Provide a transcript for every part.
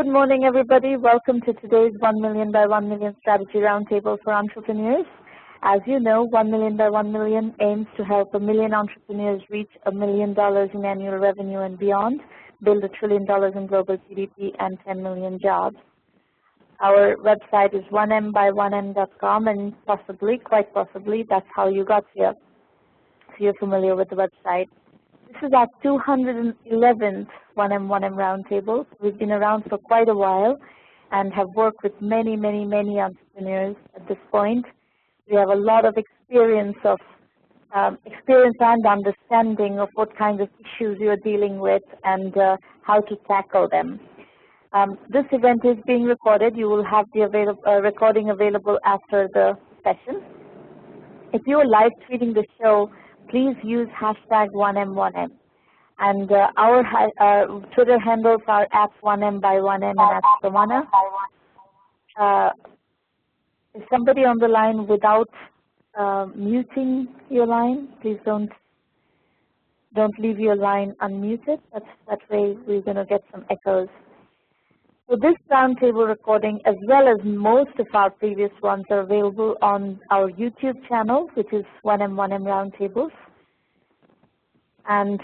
Good morning, everybody. Welcome to today's 1 Million by 1 Million Strategy Roundtable for Entrepreneurs. As you know, 1 Million by 1 Million aims to help 1 million entrepreneurs reach $1 million in annual revenue and beyond, build $1 trillion in global GDP, and 10 million jobs. Our website is 1mby1m.com, and possibly, quite possibly, that's how you got here. So you're familiar with the website. This is our 211th 1M1M Roundtable. We've been around for quite a while and have worked with many, many, many entrepreneurs at this point. We have a lot of experience and understanding of what kinds of issues you're dealing with and how to tackle them. This event is being recorded. You will have the recording available after the session. If you are live tweeting the show, please use hashtag 1M1M. And our Twitter handles are at 1M by1M and at Sramana. Is somebody on the line without muting your line? Please don't leave your line unmuted. That way we're going to get some echoes. So this roundtable recording, as well as most of our previous ones, are available on our YouTube channel, which is 1M1M Roundtables. And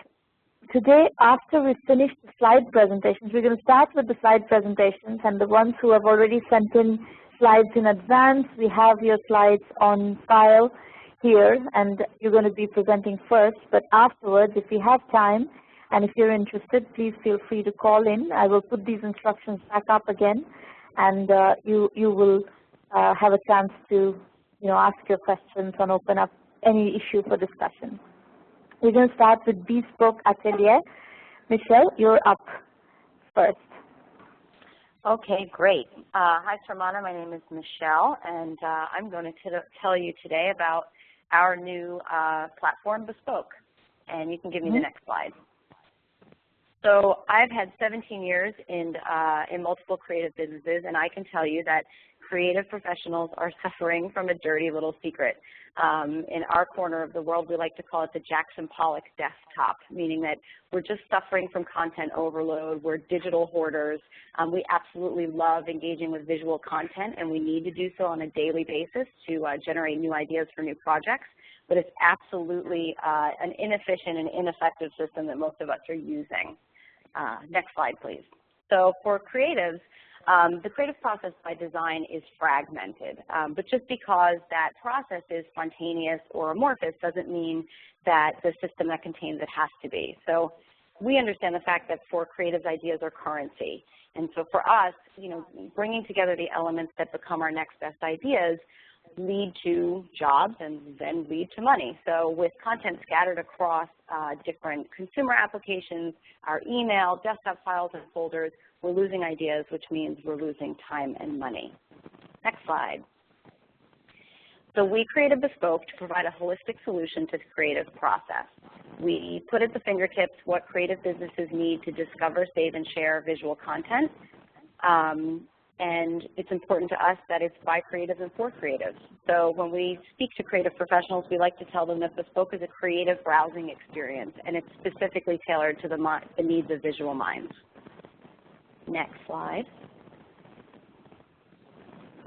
today, after we finish the slide presentations, we're going to start with the slide presentations, and the ones who have already sent in slides in advance, we have your slides on file here, and you're going to be presenting first. But afterwards, if you have time, and if you're interested, please feel free to call in. I will put these instructions back up again, and you will have a chance to ask your questions and open up any issue for discussion. We're going to start with Bespoke Atelier. Michelle, you're up first. Okay, great. Hi, Sramana. My name is Michelle, and I'm going to tell you today about our new platform, Bespoke. And you can give me the next slide. So I've had 17 years in multiple creative businesses, and I can tell you that creative professionals are suffering from a dirty little secret. In our corner of the world, we like to call it the Jackson Pollock desktop, meaning that we're just suffering from content overload. We're digital hoarders. We absolutely love engaging with visual content, and we need to do so on a daily basis to generate new ideas for new projects. But it's absolutely an inefficient and ineffective system that most of us are using. Next slide, please. So for creatives, the creative process by design is fragmented, but just because that process is spontaneous or amorphous doesn't mean that the system that contains it has to be. So we understand the fact that for creatives, ideas are currency. And so for us, bringing together the elements that become our next best ideas lead to jobs and then lead to money. So with content scattered across different consumer applications, our email, desktop files, and folders, we're losing ideas, which means we're losing time and money. Next slide. So we created Bespoke to provide a holistic solution to the creative process. We put at the fingertips what creative businesses need to discover, save, and share visual content. And it's important to us that it's by creatives and for creatives. So when we speak to creative professionals, we like to tell them that Bespoke is a creative browsing experience, and it's specifically tailored to the needs of visual minds. Next slide.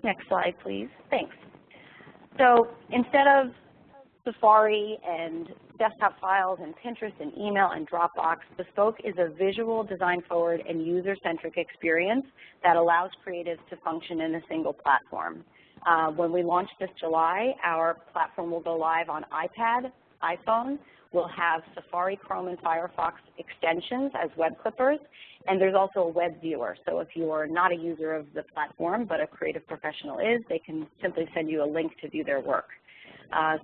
Next slide, please. Thanks. So instead of Safari and desktop files and Pinterest and email and Dropbox, Bespoke is a visual, design-forward, and user-centric experience that allows creatives to function in a single platform. When we launch this July, our platform will go live on iPad, iPhone. We'll have Safari, Chrome, and Firefox extensions as web clippers, and there's also a web viewer. So if you are not a user of the platform, but a creative professional is, they can simply send you a link to view their work.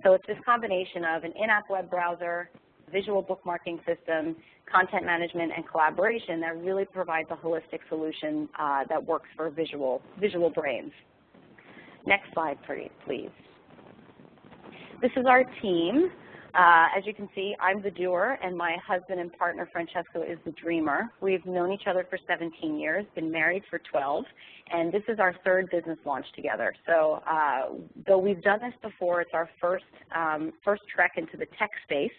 So it's this combination of an in-app web browser, visual bookmarking system, content management, and collaboration that really provides a holistic solution that works for visual brains. Next slide, please. This is our team. As you can see, I'm the doer, and my husband and partner, Francesco, is the dreamer. We've known each other for 17 years, been married for 12, and this is our third business launch together. So though we've done this before, it's our first trek into the tech space.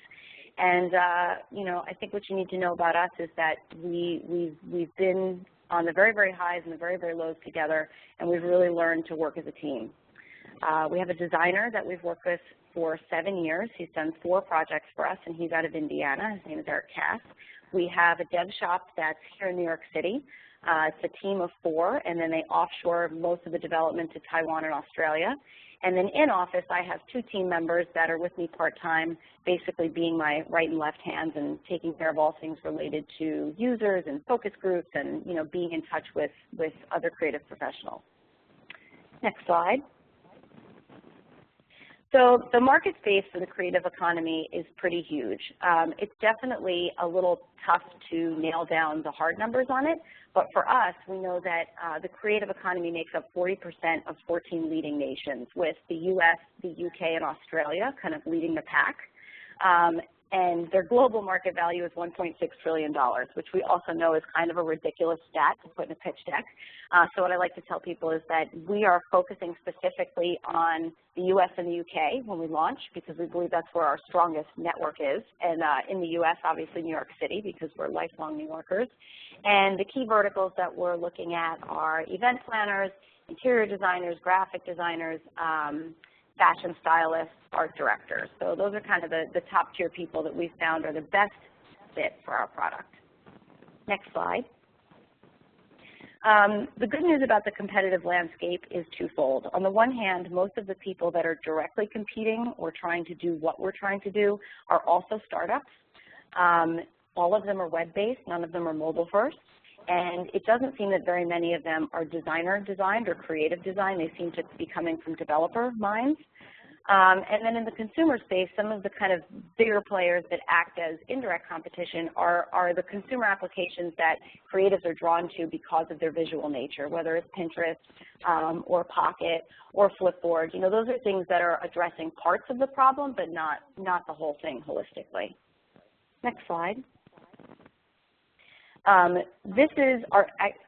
And I think what you need to know about us is that we've been on the very, very highs and the very, very lows together, and we've really learned to work as a team. We have a designer that we've worked with for 7 years. He's done 4 projects for us, and he's out of Indiana. His name is Eric Cass. We have a dev shop that's here in New York City. It's a team of 4, and then they offshore most of the development to Taiwan and Australia. And then in office, I have 2 team members that are with me part-time, basically being my right and left hands and taking care of all things related to users and focus groups and, you know, being in touch with other creative professionals. Next slide. So the market space for the creative economy is pretty huge. It's definitely a little tough to nail down the hard numbers on it, but for us, we know that the creative economy makes up 40% of 14 leading nations, with the US, the UK, and Australia kind of leading the pack. And their global market value is $1.6 trillion, which we also know is kind of a ridiculous stat to put in a pitch deck. So what I like to tell people is that we are focusing specifically on the US and the UK when we launch, because we believe that's where our strongest network is. And in the US, obviously New York City, because we're lifelong New Yorkers. And the key verticals that we're looking at are event planners, interior designers, graphic designers, fashion stylists, art directors. So those are kind of the top tier people that we've found are the best fit for our product. Next slide. The good news about the competitive landscape is twofold. On the one hand, most of the people that are directly competing or trying to do what we're trying to do are also startups. All of them are web-based, none of them are mobile first. And it doesn't seem that very many of them are designer designed or creative design. They seem to be coming from developer minds. And then in the consumer space, some of the kind of bigger players that act as indirect competition are the consumer applications that creatives are drawn to because of their visual nature, whether it's Pinterest or Pocket or Flipboard. You know, those are things that are addressing parts of the problem, but not the whole thing holistically. Next slide. This is,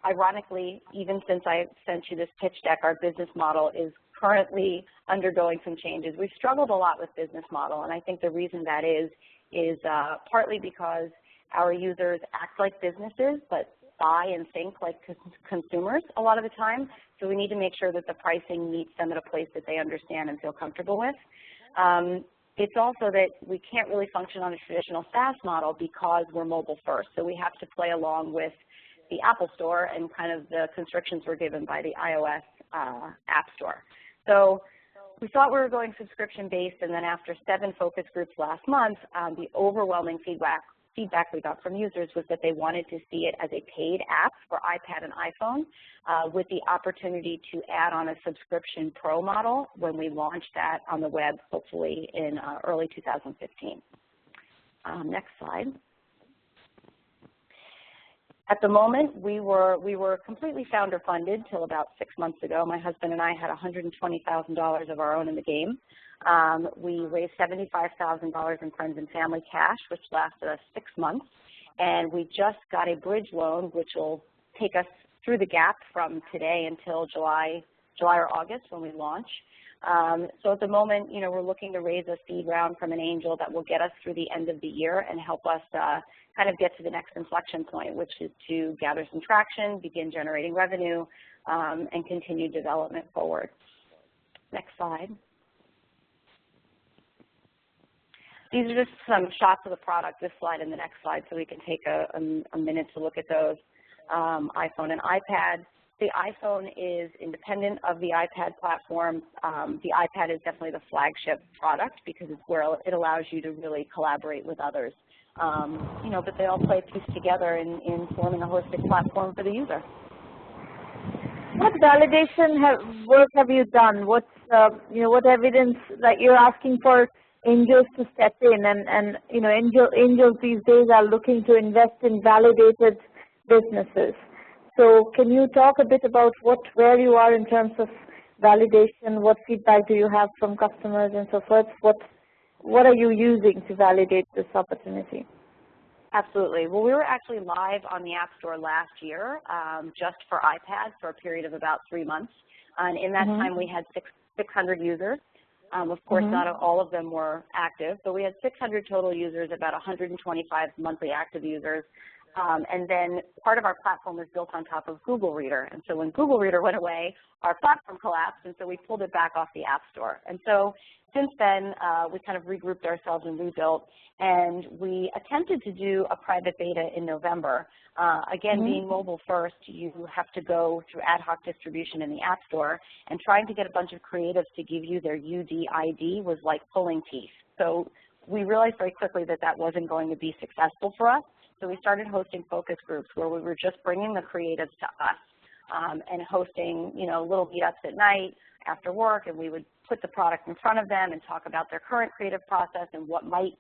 ironically, even since I sent you this pitch deck, our business model is currently undergoing some changes. We've struggled a lot with business model, and I think the reason that is partly because our users act like businesses, but buy and think like consumers a lot of the time. So we need to make sure that the pricing meets them at a place that they understand and feel comfortable with. It's also that we can't really function on a traditional SaaS model because we're mobile first. So we have to play along with the Apple Store and kind of the constrictions we're given by the iOS App Store. So we thought we were going subscription-based, and then after 7 focus groups last month, the overwhelming feedback we got from users was that they wanted to see it as a paid app for iPad and iPhone with the opportunity to add on a subscription pro model when we launch that on the web, hopefully in early 2015. Next slide. At the moment, we were completely founder funded till about 6 months ago. My husband and I had $120,000 of our own in the game. We raised $75,000 in friends and family cash, which lasted us 6 months. And we just got a bridge loan, which will take us through the gap from today until July or August when we launch. So at the moment, you know, we're looking to raise a seed round from an angel that will get us through the end of the year and help us kind of get to the next inflection point, which is to gather some traction, begin generating revenue, and continue development forward. Next slide. These are just some shots of the product, this slide and the next slide, so we can take a minute to look at those. iPhone and iPad. The iPhone is independent of the iPad platform. The iPad is definitely the flagship product because it's where it allows you to really collaborate with others. You know, but they all play a piece together in forming a holistic platform for the user. What validation work have you done? What's you know, what evidence that you're asking for angels to step in, and you know, angels these days are looking to invest in validated businesses. So can you talk a bit about where you are in terms of validation? What feedback do you have from customers and so forth? What are you using to validate this opportunity? Absolutely. Well, we were actually live on the App Store last year just for iPad for a period of about 3 months. And in that time, we had 600 users. Of course, not all of them were active, but we had 600 total users, about 125 monthly active users. And then part of our platform is built on top of Google Reader. And so when Google Reader went away, our platform collapsed, and so we pulled it back off the App Store. And so since then, we kind of regrouped ourselves and rebuilt, and we attempted to do a private beta in November. Again, being mobile first, you have to go through ad hoc distribution in the App Store, and trying to get a bunch of creatives to give you their UDID was like pulling teeth. So we realized very quickly that that wasn't going to be successful for us. So we started hosting focus groups where we were just bringing the creatives to us and hosting, little meetups at night after work, and we would put the product in front of them and talk about their current creative process and what might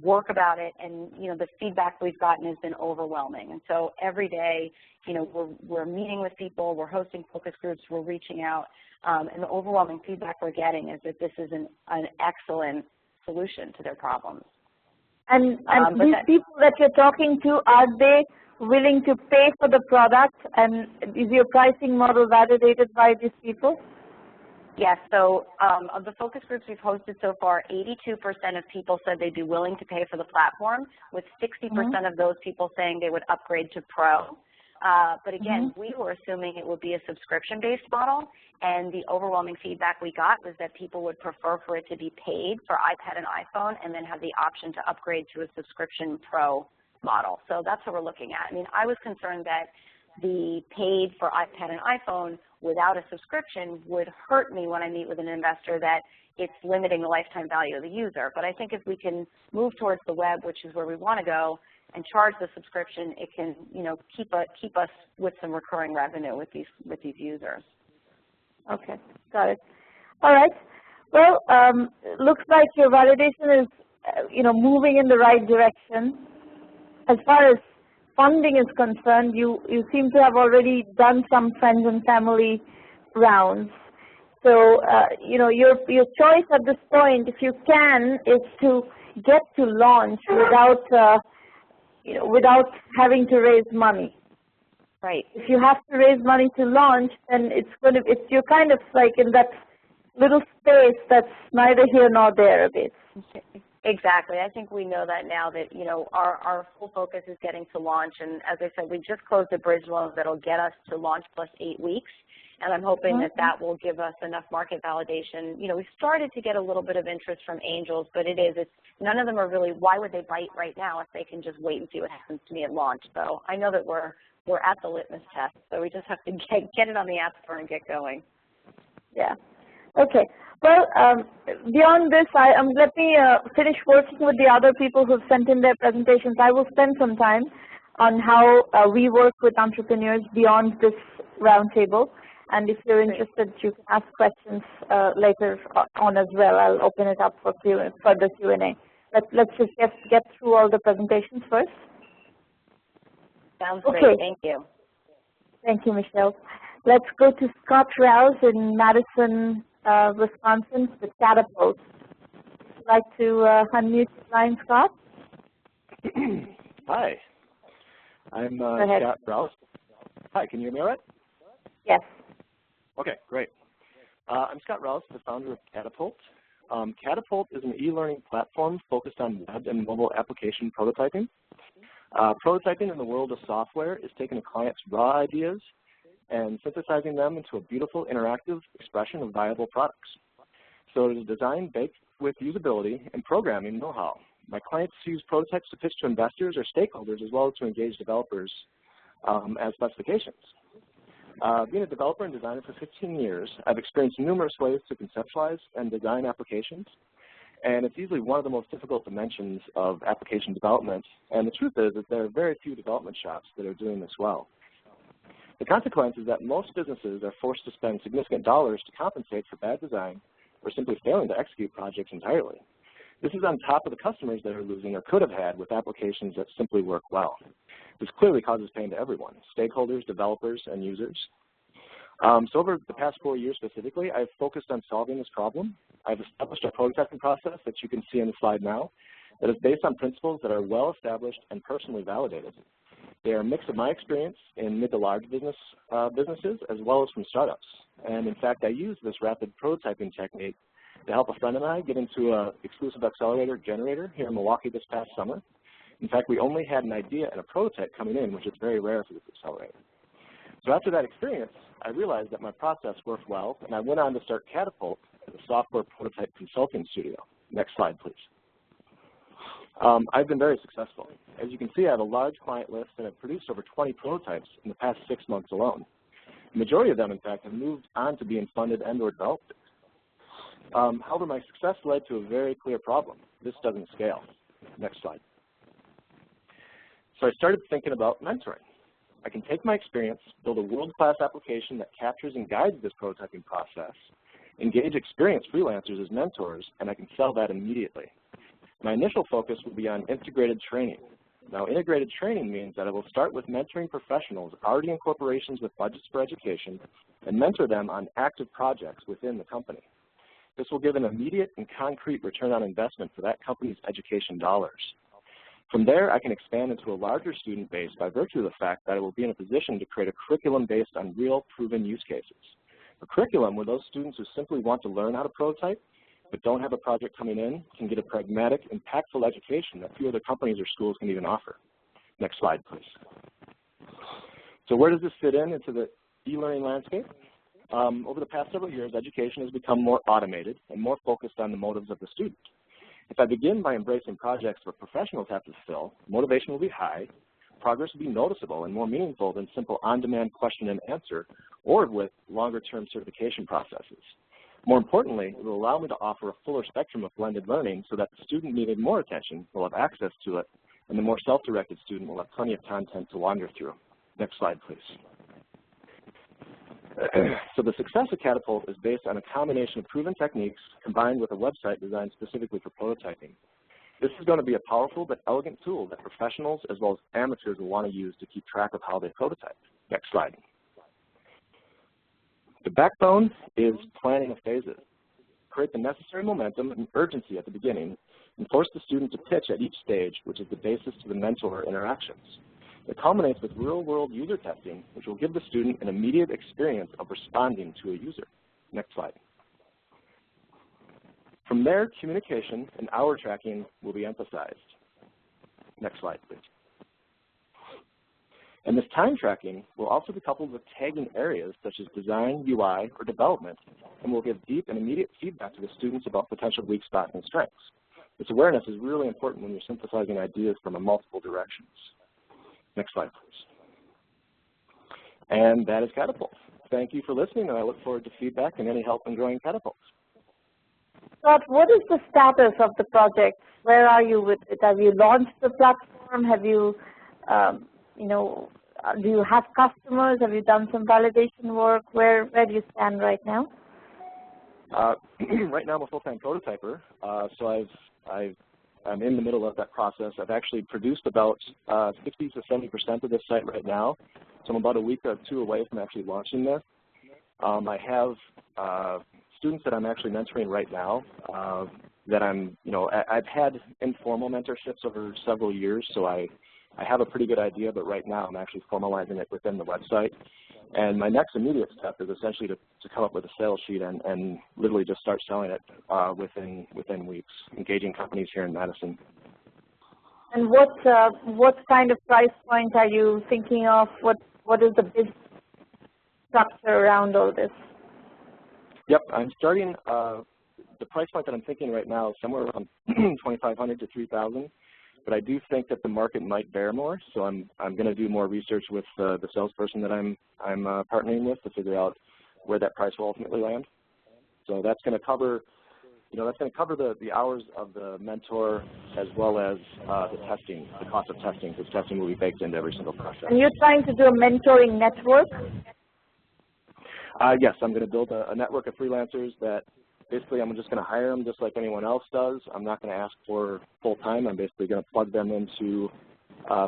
work about it. And the feedback we've gotten has been overwhelming. And so every day, we're meeting with people, we're hosting focus groups, we're reaching out, and the overwhelming feedback we're getting is that this is an excellent solution to their problems. And these people that you're talking to, are they willing to pay for the product, and is your pricing model validated by these people? Yes, so of the focus groups we've hosted so far, 82% of people said they'd be willing to pay for the platform, with 60% of those people saying they would upgrade to Pro. But again, we were assuming it would be a subscription-based model, and the overwhelming feedback we got was that people would prefer for it to be paid for iPad and iPhone and then have the option to upgrade to a subscription Pro model. So that's what we're looking at. I mean, I was concerned that the paid for iPad and iPhone without a subscription would hurt me when I meet with an investor, that it's limiting the lifetime value of the user. But I think if we can move towards the web, which is where we want to go, and charge the subscription, it can, keep us with some recurring revenue with these users. Okay, got it. All right. Well, looks like your validation is, moving in the right direction. As far as funding is concerned, you seem to have already done some friends and family rounds. So, your choice at this point, if you can, is to get to launch without having to raise money. Right. If you have to raise money to launch, then you're kind of like in that little space that's neither here nor there a bit. Exactly. I think we know that now, that our full focus is getting to launch, and as I said, we just closed a bridge loan that'll get us to launch plus 8 weeks, and I'm hoping that will give us enough market validation. We started to get a little bit of interest from angels, but it's none of them are really, why would they bite right now if they can just wait and see what happens to me at launch? So I know that we're at the litmus test, so we just have to get it on the App Store and get going. Yeah. Okay. Well, beyond this, let me finish working with the other people who've sent in their presentations. I will spend some time on how we work with entrepreneurs beyond this roundtable. And if you're interested, you can ask questions later on as well. I'll open it up for further Q&A. Let's just get through all the presentations first. Sounds great. Thank you. Thank you, Michelle. Let's go to Scott Rouse in Madison, Wisconsin, with Catapult. Would you like to unmute your line, Scott? Hi. I'm Scott Rouse. Hi, can you hear me all right? Yes. Okay, great. I'm Scott Rouse, the founder of Catapult. Catapult is an e-learning platform focused on web and mobile application prototyping. Prototyping in the world of software is taking a client's raw ideas and synthesizing them into a beautiful interactive expression of viable products. So it is designed baked with usability and programming know-how. My clients use prototypes to pitch to investors or stakeholders, as well as to engage developers as specifications. Being a developer and designer for 15 years, I've experienced numerous ways to conceptualize and design applications, and it's easily one of the most difficult dimensions of application development. And the truth is that there are very few development shops that are doing this well. The consequence is that most businesses are forced to spend significant dollars to compensate for bad design or simply failing to execute projects entirely. This is on top of the customers that are losing or could have had with applications that simply work well. This clearly causes pain to everyone, stakeholders, developers, and users. So over the past 4 years specifically, I've focused on solving this problem. I've established a prototyping process that you can see on the slide now that is based on principles that are well established and personally validated. They are a mix of my experience in mid to large businesses as well as from startups. And in fact, I used this rapid prototyping technique to help a friend and I get into an exclusive accelerator generator here in Milwaukee this past summer. In fact, we only had an idea and a prototype coming in, which is very rare for this accelerator. So after that experience, I realized that my process worked well, and I went on to start Catapult as a software prototype consulting studio. Next slide, please. I've been very successful. As you can see, I have a large client list and have produced over 20 prototypes in the past 6 months alone. The majority of them, in fact, have moved on to being funded and or developed. However, my success led to a very clear problem. This doesn't scale. Next slide. So I started thinking about mentoring. I can take my experience, build a world-class application that captures and guides this prototyping process, engage experienced freelancers as mentors, and I can sell that immediately. My initial focus will be on integrated training. Now, integrated training means that I will start with mentoring professionals already in corporations with budgets for education and mentor them on active projects within the company. This will give an immediate and concrete return on investment for that company's education dollars. From there, I can expand into a larger student base by virtue of the fact that I will be in a position to create a curriculum based on real proven use cases. A curriculum where those students who simply want to learn how to prototype but don't have a project coming in can get a pragmatic, impactful education that few other companies or schools can even offer. Next slide, please. So where does this fit into the e-learning landscape? Over the past several years, education has become more automated and more focused on the motives of the student. If I begin by embracing projects where professionals have to fulfill, motivation will be high, progress will be noticeable and more meaningful than simple on-demand question and answer or with longer-term certification processes. More importantly, it will allow me to offer a fuller spectrum of blended learning so that the student needing more attention will have access to it, and the more self-directed student will have plenty of content to wander through. Next slide, please. So the success of Catapult is based on a combination of proven techniques combined with a website designed specifically for prototyping. This is going to be a powerful but elegant tool that professionals as well as amateurs will want to use to keep track of how they prototype. Next slide. The backbone is planning of phases. Create the necessary momentum and urgency at the beginning and force the student to pitch at each stage, which is the basis to the mentor interactions. It culminates with real-world user testing, which will give the student an immediate experience of responding to a user. Next slide. From there, communication and hour tracking will be emphasized. Next slide, please. And this time tracking will also be coupled with tagging areas such as design, UI, or development, and will give deep and immediate feedback to the students about potential weak spots and strengths. This awareness is really important when you're synthesizing ideas from multiple directions. Next slide, please. And that is Catapult. Thank you for listening, and I look forward to feedback and any help in growing Catapult. Scott, what is the status of the project? Where are you with it? Have you launched the platform? Have you, do you have customers? Have you done some validation work? Where do you stand right now? Right now, I'm a full-time prototyper, so I'm in the middle of that process. I've actually produced about 60 to 70% of this site right now, so I'm about a week or two away from actually launching this. I have students that I'm actually mentoring right now that I've had informal mentorships over several years, so I have a pretty good idea, but right now I'm actually formalizing it within the website. And my next immediate step is essentially to come up with a sales sheet and literally just start selling it within weeks, engaging companies here in Madison. And what kind of price point are you thinking of? What is the business structure around all this? Yep, I'm starting, the price point that I'm thinking right now is somewhere around $2,500 to $3,000. But I do think that the market might bear more, so I'm going to do more research with the salesperson that I'm partnering with to figure out where that price will ultimately land. So that's going to cover, the hours of the mentor as well as the testing, the cost of testing, because testing will be baked into every single process. And you're trying to do a mentoring network? Yes, I'm going to build a network of freelancers that basically I'm just going to hire them just like anyone else does. I'm not going to ask for full-time. I'm basically going to plug them into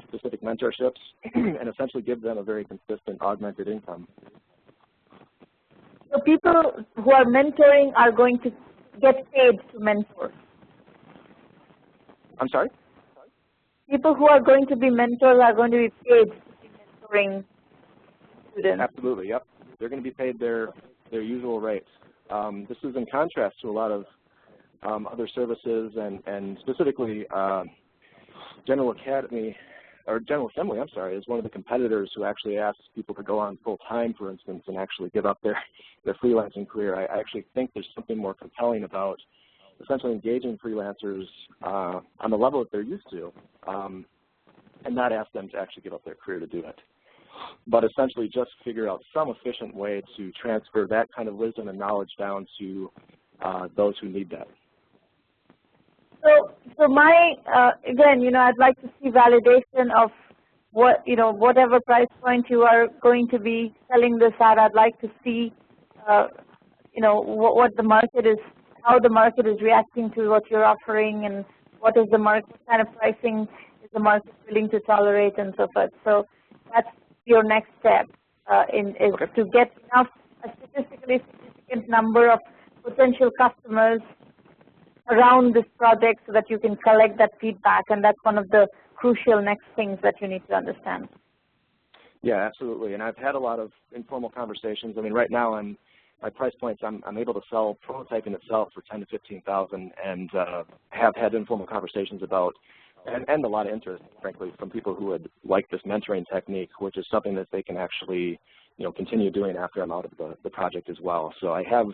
specific mentorships and essentially give them a very consistent augmented income. So people who are mentoring are going to get paid to mentor? I'm sorry? People who are going to be mentors are going to be paid to be mentoring students? Absolutely, yep. They're going to be paid their usual rates. This is in contrast to a lot of other services and specifically General Assembly, is one of the competitors who actually asks people to go on full time, for instance, and actually give up their freelancing career. I actually think there's something more compelling about essentially engaging freelancers on the level that they're used to, and not ask them to actually give up their career to do it, but essentially just figure out some efficient way to transfer that kind of wisdom and knowledge down to those who need that. So my again, I'd like to see validation of what whatever price point you are going to be selling this at. I'd like to see what the market is, how the market is reacting to what you're offering, and what is the market kind of pricing is the market willing to tolerate, and so forth. So that's your next step is to get enough a statistically significant number of potential customers around this project so that you can collect that feedback, and that's one of the crucial next things that you need to understand. Yeah, absolutely. And I've had a lot of informal conversations. I mean, right now my price points, I'm able to sell prototyping itself for $10,000 to $15,000, and have had informal conversations about, and a lot of interest, frankly, from people who would like this mentoring technique, which is something that they can actually, continue doing after I'm out of the project as well. So I have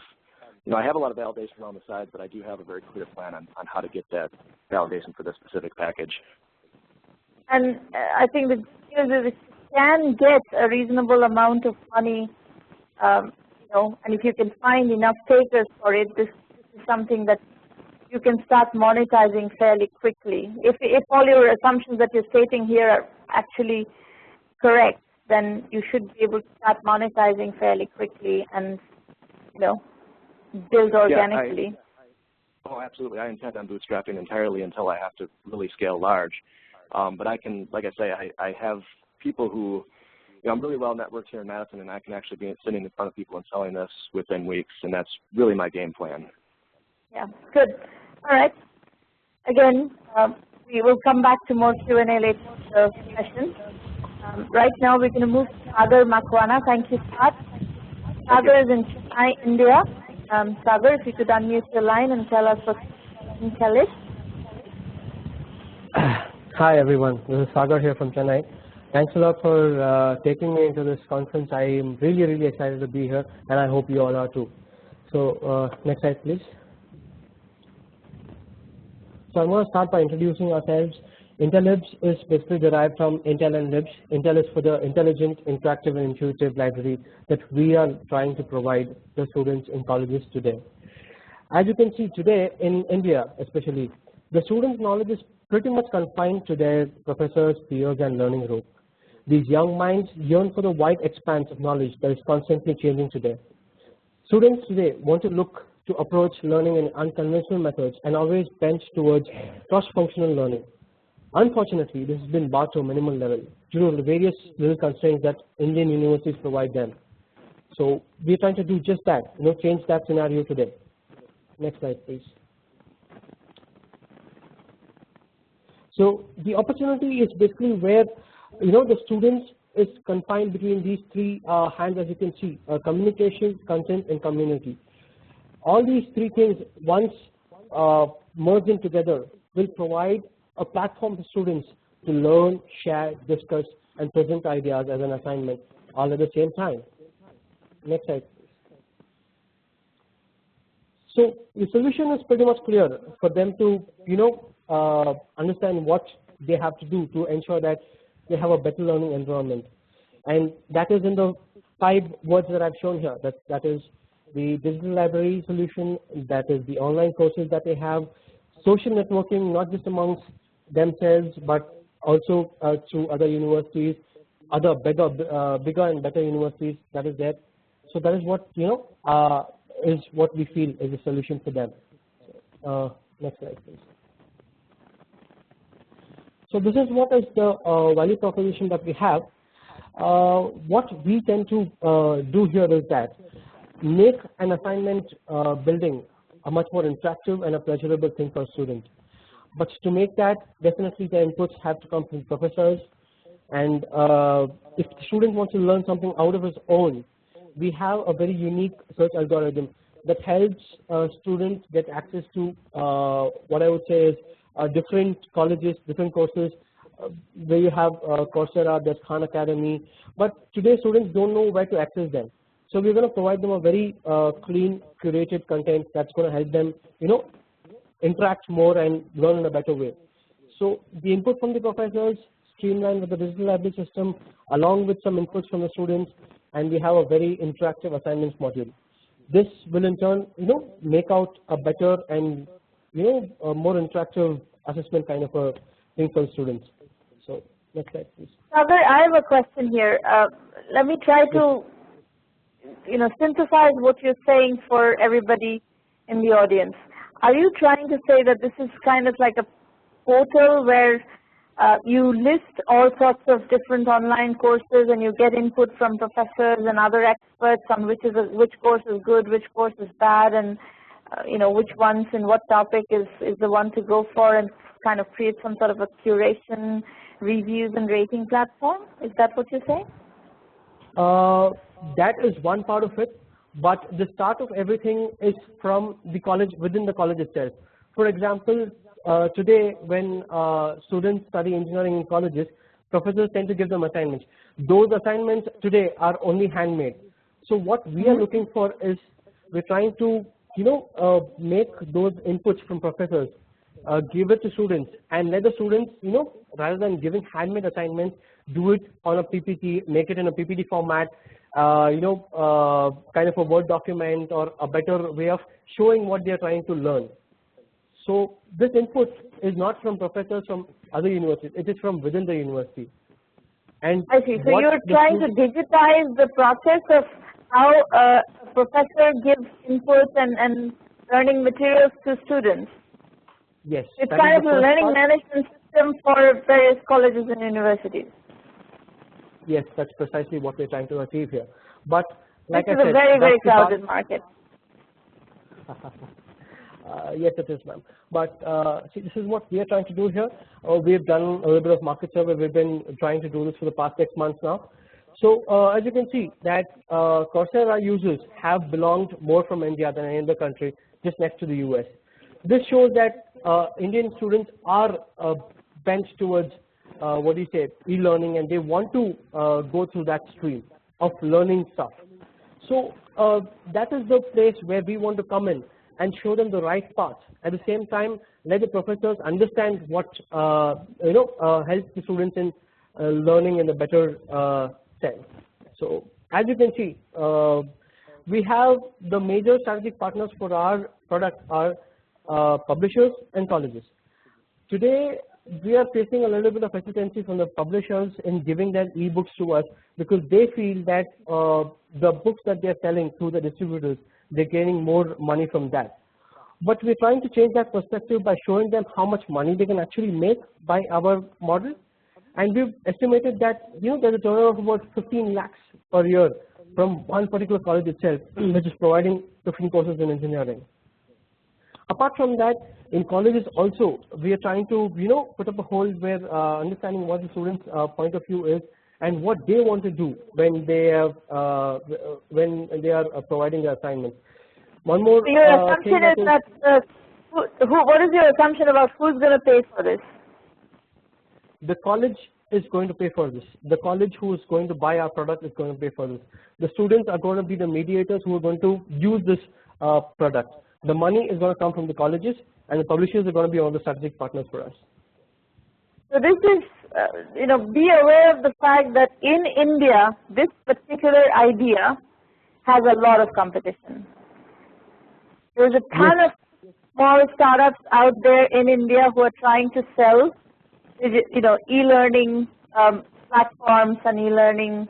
a lot of validation on the side, but I do have a very clear plan on how to get that validation for this specific package. And I think that if you can get a reasonable amount of money, and if you can find enough takers for it, this is something that you can start monetizing fairly quickly. If all your assumptions that you're stating here are actually correct, then you should be able to start monetizing fairly quickly and, build organically. Yeah, oh, absolutely. I intend on bootstrapping entirely until I have to really scale large. But I can, like I say, I have people who, I'm really well networked here in Madison, and I can actually be sitting in front of people and selling this within weeks, and that's really my game plan. Yeah, good. All right. Again, we will come back to more Q&A later in the session. Right now, we're going to move to Sagar Makwana. Thank you, Scott. Sagar is in Chennai, India. Sagar, if you could unmute your line and tell us what you can tell it. Hi, everyone. This is Sagar here from Chennai. Thanks a lot for taking me into this conference. I am really, really excited to be here, and I hope you all are too. So next slide, please. So I'm going to start by introducing ourselves. IntelLibs is basically derived from Intel and Libs. Intel is for the intelligent, interactive, and intuitive library that we are trying to provide the students in colleges today. As you can see today in India especially, the students' knowledge is pretty much confined to their professors, peers, and learning group. These young minds yearn for the wide expanse of knowledge that is constantly changing today. Students today want to approach learning in unconventional methods and always bent towards cross-functional learning. Unfortunately, this has been barred to a minimal level due to the various little constraints that Indian universities provide them. So we're trying to do just that, change that scenario today. Next slide, please. So the opportunity is basically where, the students is confined between these three hands, as you can see, communication, content, and community. All these three things, once merged in together, will provide a platform for students to learn, share, discuss, and present ideas as an assignment all at the same time. Next slide, please. So the solution is pretty much clear for them to, understand what they have to do to ensure that they have a better learning environment. And that is in the 5 words that I've shown here. That is the digital library solution, that is the online courses that they have, social networking, not just amongst themselves, but also through other universities, other bigger and better universities that is there. So that is what, is what we feel is a solution for them. Next slide, please. So this is what is the value proposition that we have. What we tend to do here is that make an assignment building a much more interactive and a pleasurable thing for a student. But to make that, definitely the inputs have to come from professors. And if the student wants to learn something out of his own, we have a very unique search algorithm that helps students get access to what I would say is different colleges, different courses, where you have Coursera, there's Khan Academy, but today students don't know where to access them. So we're going to provide them a very clean, curated content that's going to help them, interact more and learn in a better way. So the input from the professors streamlined with the digital library system, along with some inputs from the students, and we have a very interactive assignments module. This will in turn, make out a better and a more interactive assessment kind of a thing for students. So next slide, please. Sagar, I have a question here. Let me try to synthesize what you're saying for everybody in the audience. Are you trying to say that this is kind of like a portal where you list all sorts of different online courses and you get input from professors and other experts on which course is good, which course is bad, and which ones and what topic is the one to go for, and kind of create some sort of a curation, reviews and rating platform? Is that what you're saying? That is one part of it, but the start of everything is from the college, within the college itself. For example, today when students study engineering in colleges, professors tend to give them assignments. Those assignments today are only handmade. So what we are looking for is, we're trying to make those inputs from professors, give it to students, and let the students, rather than giving handmade assignments, do it on a PPT, make it in a PPT format, kind of a Word document, or a better way of showing what they are trying to learn. So this input is not from professors from other universities, it is from within the university. And I see. So you're trying to digitize the process of how a professor gives input and learning materials to students. Yes. It's kind of a learning management system for various colleges and universities. Yes, that's precisely what we're trying to achieve here. But like I said, it's a very, very crowded market. Yes, it is, ma'am. But see, this is what we are trying to do here. We've done a little bit of market survey. We've been trying to do this for the past 6 months now. So as you can see that Coursera users have belonged more from India than any other country, just next to the US. This shows that Indian students are bent towards e-learning, and they want to go through that stream of learning stuff. So that is the place where we want to come in and show them the right path. At the same time, let the professors understand what helps the students in learning in a better sense. So as you can see, we have the major strategic partners for our product are publishers and colleges. Today, we are facing a little bit of hesitancy from the publishers in giving their e-books to us, because they feel that the books that they are selling through the distributors, they're gaining more money from that. But we're trying to change that perspective by showing them how much money they can actually make by our model. And we've estimated that there's a turnover of about 15 lakhs per year from one particular college itself, which is providing different courses in engineering. Apart from that, in colleges also, we are trying to put up a hold where understanding what the students' point of view is and what they want to do when they are providing the assignments. One more so your assumption is that what is your assumption about who's going to pay for this? The college is going to pay for this. The college who is going to buy our product is going to pay for this. The students are going to be the mediators who are going to use this product. The money is going to come from the colleges, and the publishers are going to be all the strategic partners for us. So this is, be aware of the fact that in India, this particular idea has a lot of competition. There's a ton of small startups out there in India who are trying to sell, e-learning platforms and e-learning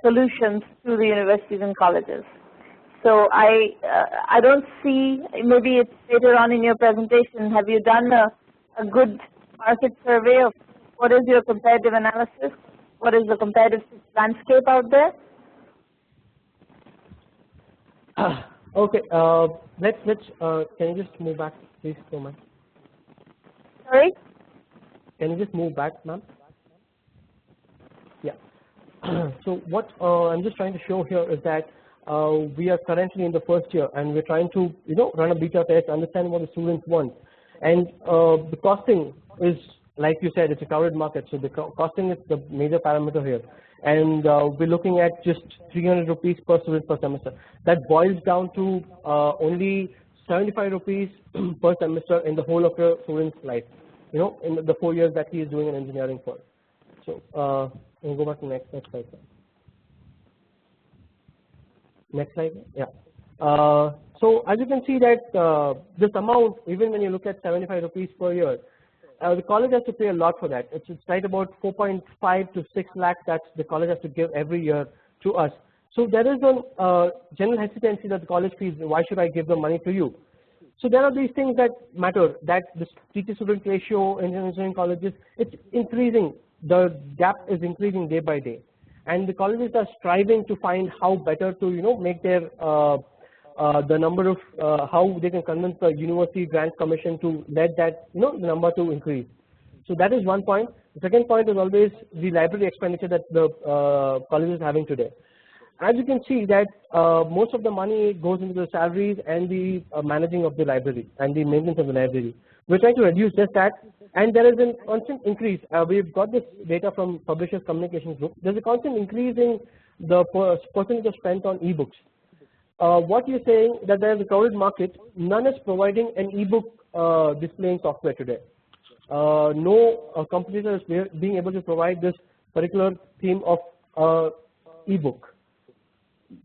solutions to the universities and colleges. So I don't see, maybe it's later on in your presentation, have you done a good market survey of what is your competitive analysis? What is the competitive landscape out there? Okay, can you just move back, please, Roman? Sorry? Can you just move back, ma'am? Yeah. So what I'm just trying to show here is that we are currently in the first year, and we're trying to run a beta test, understand what the students want. And the costing is, like you said, it's a crowded market, so the costing is the major parameter here. And we're looking at just 300 rupees per student per semester. That boils down to only 75 rupees per semester in the whole of your student's life, in the 4 years that he is doing an engineering for. So we'll go back to next slide. Next slide, yeah. So as you can see that this amount, even when you look at 75 rupees per year, the college has to pay a lot for that. It's right about 4.5 to 6 lakh that the college has to give every year to us. So there is a general hesitancy that the college feels, why should I give the money to you? So there are these things that matter, that the teacher-student ratio in engineering colleges, it's increasing. The gap is increasing day by day. And the colleges are striving to find how better to, make their the number of how they can convince the University Grant Commission to let that the number to increase. So that is one point. The second point is always the library expenditure that the college is having today. As you can see that most of the money goes into the salaries and the managing of the library and the maintenance of the library. We're trying to reduce just that, and there is a constant increase. We've got this data from Publishers Communications Group. There's a constant increase in the percentage of spent on ebooks. What you're saying that there is a crowded market, none is providing an ebook displaying software today. No competitor is being able to provide this particular theme of ebook.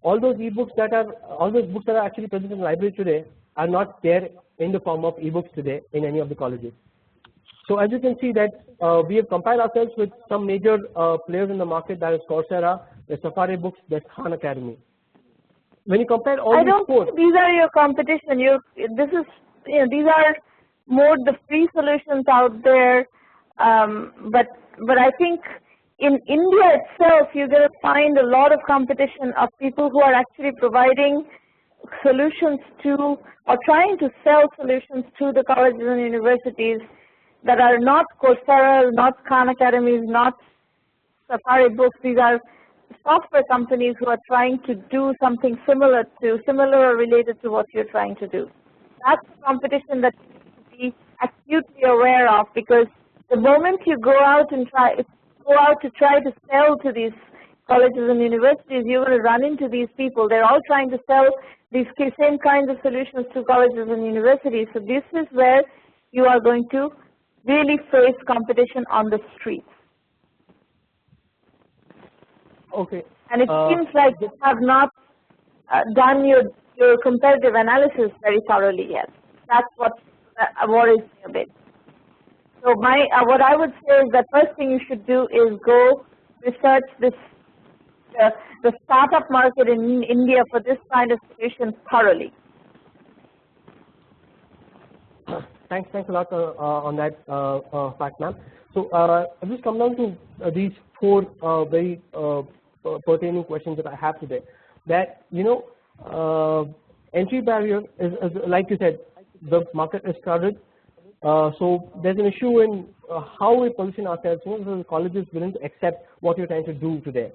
All those books that are actually present in the library today are not there in the form of ebooks today in any of the colleges. So as you can see that we have compiled ourselves with some major players in the market, that is Coursera, there's Safari Books, there's Khan Academy. When you compare all these four, think these are your competition. These are more the free solutions out there. But I think in India itself, you're going to find a lot of competition of people who are actually providing solutions to or trying to sell solutions to the colleges and universities that are not Coursera, not Khan Academies, not Safari Books. These are software companies who are trying to do something similar or related to what you're trying to do. That's the competition that you need to be acutely aware of, because the moment you go out to try to sell to these colleges and universities, you're going to run into these people. They're all trying to sell these same kinds of solutions to colleges and universities. So this is where you are going to really face competition on the streets. Okay. And it seems like you have not done your comparative analysis very thoroughly yet. That's what worries me a bit. So what I would say is the first thing you should do is go research the startup market in India for this kind of solution thoroughly. Thanks a lot on that fact, ma'am. So I'll just come down to these four very pertaining questions that I have today. That entry barrier is like you said, the market is crowded. So there's an issue in how we position ourselves. So the college is willing to accept what you're trying to do today.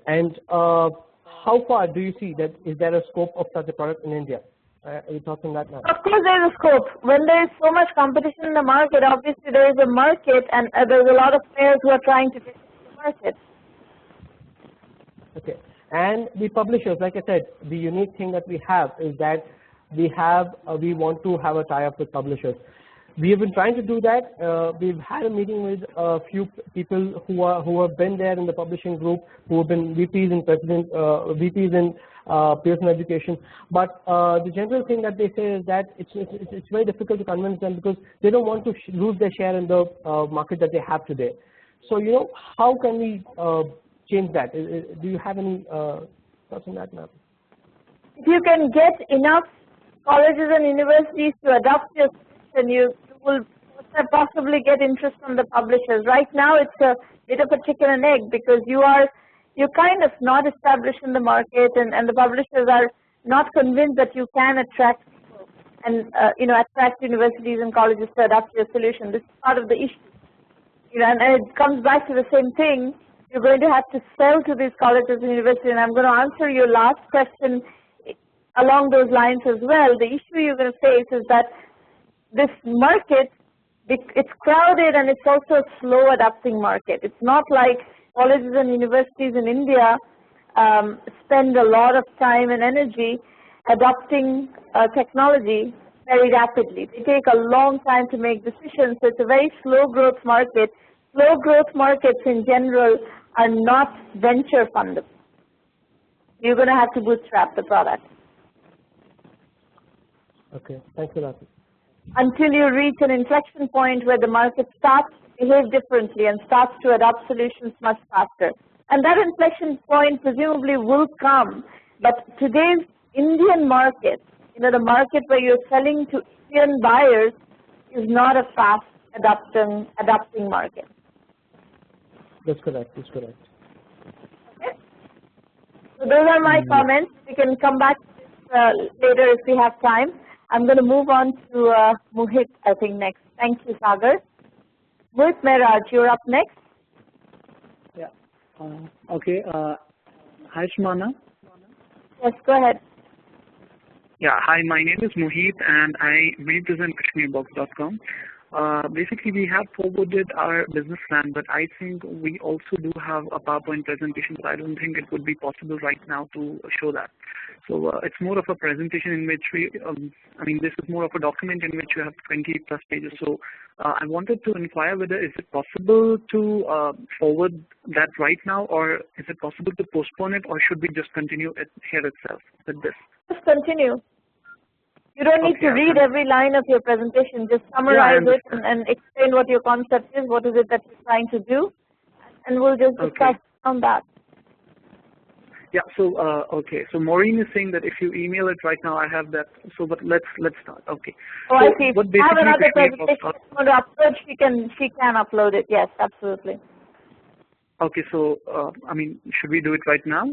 And how far do you see that is there a scope of such a product in India? Are you talking that now? Of course there is a scope. When there is so much competition in the market, obviously there is a market, and there's a lot of players who are trying to get into the market. Okay. And the publishers, like I said, the unique thing that we have is that we want to have a tie-up with publishers. We have been trying to do that. We've had a meeting with a few people who have been there in the publishing group, who have been VPs and VPs in Pearson Education. But the general thing that they say is that it's very difficult to convince them, because they don't want to lose their share in the market that they have today. So how can we change that? Do you have any thoughts on that, ma'am? If you can get enough colleges and universities to adopt your solution, you will possibly get interest from the publishers. Right now, it's a bit of a chicken and egg, because you're kind of not established in the market, and the publishers are not convinced that you can attract people and attract universities and colleges to adopt your solution. This is part of the issue. And it comes back to the same thing. You're going to have to sell to these colleges and universities, and I'm going to answer your last question along those lines as well. The issue you're going to face is that this market, it's crowded and it's also a slow adapting market. It's not like colleges and universities in India spend a lot of time and energy adopting technology very rapidly. They take a long time to make decisions, so it's a very slow growth market. Slow growth markets in general are not venture funded. You're going to have to bootstrap the product. Okay, thanks a lot. Until you reach an inflection point where the market starts to behave differently and starts to adopt solutions much faster. And that inflection point presumably will come, but today's Indian market, the market where you're selling to Indian buyers, is not a fast adapting market. That's correct, that's correct. Okay. So those are my comments. We can come back later if we have time. I'm going to move on to Mohit, I think, next. Thank you, Sagar. Mohit Mehraj, you're up next. Yeah. Okay. Hi, Sramana. Yes, go ahead. Yeah. Hi, my name is Mohit, and I represent KashmirBox.com. Basically, we have forwarded our business plan, but I think we also do have a PowerPoint presentation, but I don't think it would be possible right now to show that. So it's more of a presentation in which we, this is more of a document in which you have 20 plus pages. So I wanted to inquire whether is it possible to forward that right now, or is it possible to postpone it, or should we just continue it here itself with this? Just continue. You don't need to read every line of your presentation. Just summarize it and explain what your concept is, what is it that you're trying to do, and we'll just discuss on that. Yeah. So okay. So Maureen is saying that if you email it right now, I have that. So, but let's start. Okay. Oh, so I see. If you have another presentation you want to upload, she can upload it. Yes, absolutely. Okay. So should we do it right now?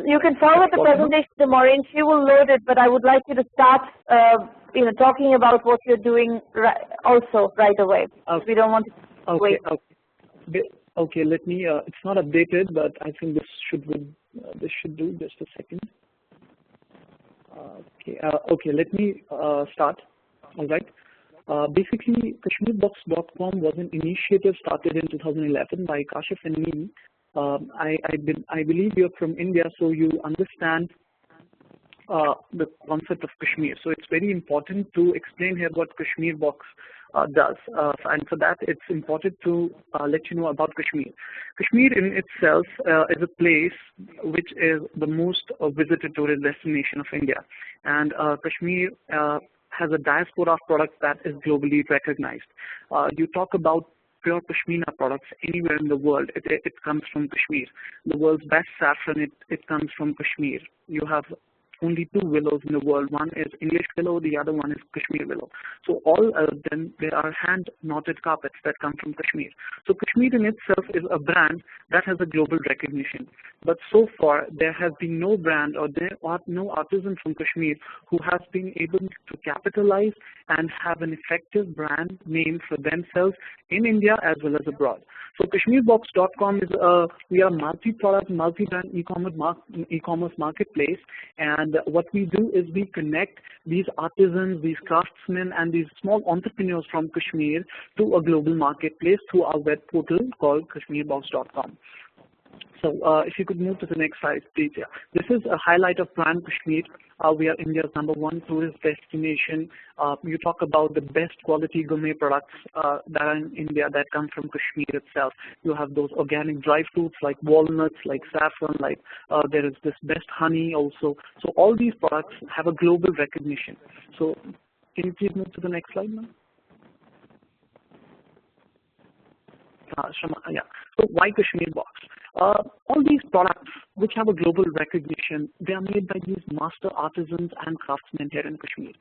You can forward the presentation to Maureen. She will load it, but I would like you to start, talking about what you're doing also right away. Okay. We don't want to wait. Okay. Let me. It's not updated, but I think this should do. Just a second. Okay. Let me start. All right. Basically, KashmirBox.com was an initiative started in 2011 by Kashif and me. I believe you're from India, so you understand the concept of Kashmir. So it's very important to explain here what KashmirBox does. And for that, it's important to let you know about Kashmir. Kashmir in itself is a place which is the most visited tourist destination of India. And Kashmir has a diaspora of products that is globally recognized. You talk about pure Pashmina products anywhere in the world, it comes from Kashmir. The world's best saffron, it comes from Kashmir. You have only two willows in the world. One is English willow, the other one is Kashmir willow. So all then there are hand knotted carpets that come from Kashmir. So Kashmir in itself is a brand that has a global recognition. But so far there has been no brand or there are no artisan from Kashmir who has been able to capitalize and have an effective brand name for themselves in India as well as abroad. So KashmirBox.com is we are a multi-product, multi-brand e-commerce marketplace, and what we do is we connect these artisans, these craftsmen, and these small entrepreneurs from Kashmir to a global marketplace through our web portal called KashmirBox.com. So if you could move to the next slide, please. Yeah. This is a highlight of brand Kashmir. We are India's #1 tourist destination. You talk about the best quality gourmet products that are in India that come from Kashmir itself. You have those organic dry fruits like walnuts, like saffron, like there is this best honey also. So all these products have a global recognition. So can you please move to the next slide now? Yeah. So why KashmirBox? All these products which have a global recognition, they are made by these master artisans and craftsmen here in Kashmir.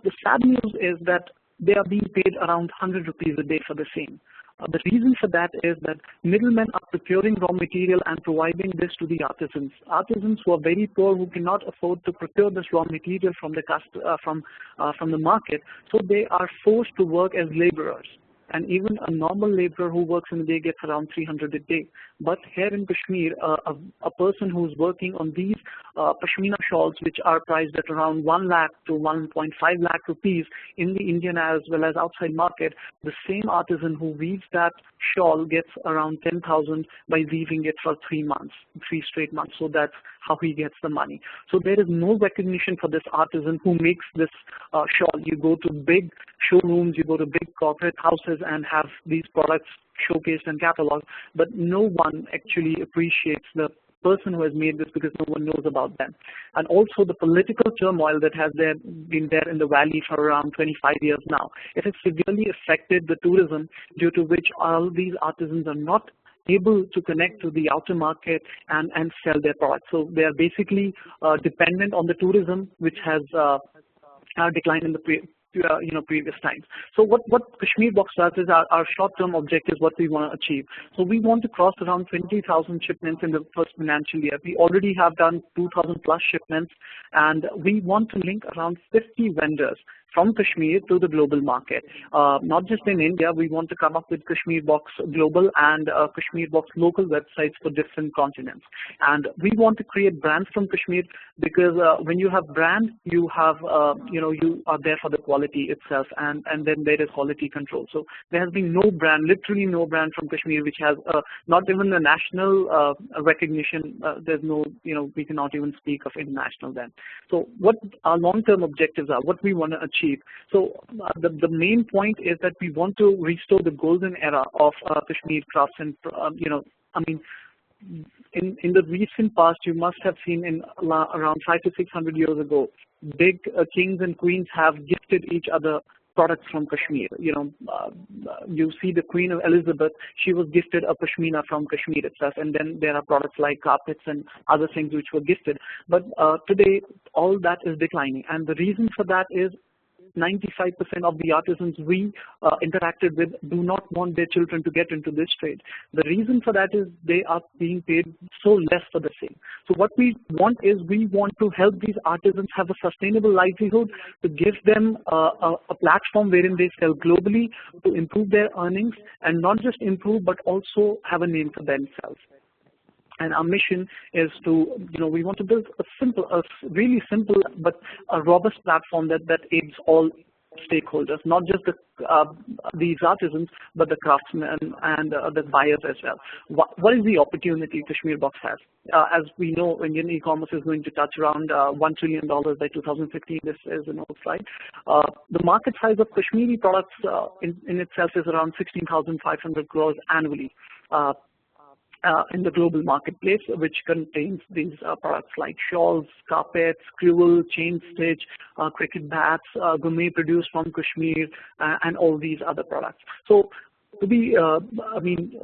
The sad news is that they are being paid around 100 rupees a day for the same. The reason for that is that middlemen are procuring raw material and providing this to the artisans. Artisans who are very poor, who cannot afford to procure this raw material from the market, so they are forced to work as laborers. And even a normal laborer who works in a day gets around 300 a day. But here in Kashmir, a person who's working on these Pashmina shawls, which are priced at around 1 lakh to 1.5 lakh rupees in the Indian as well as outside market, the same artisan who weaves that shawl gets around 10,000 by weaving it for 3 months, 3 straight months. So that's how he gets the money. So there is no recognition for this artisan who makes this shawl. You go to big showrooms, you go to big corporate houses and have these products showcased and cataloged, but no one actually appreciates the person who has made this because no one knows about them. And also the political turmoil that has been there in the valley for around 25 years now. It has severely affected the tourism, due to which all these artisans are not able to connect to the outer market and sell their products. So they are basically dependent on the tourism, which has declined in the previous times. So what Kashmir Box does is our short-term objective is what we want to achieve. So we want to cross around 20,000 shipments in the first financial year. We already have done 2,000 plus shipments, and we want to link around 50 vendors from Kashmir to the global market. Not just in India, we want to come up with Kashmir Box Global and Kashmir Box local websites for different continents. And we want to create brands from Kashmir because when you have brand, you have, you are there for the quality itself, and then there is quality control. So there has been no brand, literally no brand from Kashmir which has not even the national recognition. There's no, we cannot even speak of international then. So what our long-term objectives are, what we want to achieve. So the main point is that we want to restore the golden era of Kashmir crafts, and in the recent past, you must have seen in around 500 to 600 years ago, big kings and queens have gifted each other products from Kashmir. You see the Queen of Elizabeth, she was gifted a Pashmina from Kashmir itself, and then there are products like carpets and other things which were gifted. But today, all that is declining, and the reason for that is 95% of the artisans we interacted with do not want their children to get into this trade. The reason for that is they are being paid so less for the same. So what we want is we want to help these artisans have a sustainable livelihood, to give them a platform wherein they sell globally, to improve their earnings, and not just improve but also have a name for themselves. And our mission is to, we want to build a really simple but a robust platform that aids all stakeholders, not just these artisans, but the craftsmen and the buyers as well. What is the opportunity Kashmir Box has? As we know, Indian e-commerce is going to touch around $1 trillion by 2015. This is an old slide. The market size of Kashmiri products in itself is around 16,500 crores annually. In the global marketplace, which contains these products like shawls, carpets, quill, chain stitch, cricket bats, gourmet produced from Kashmir, and all these other products. So to be,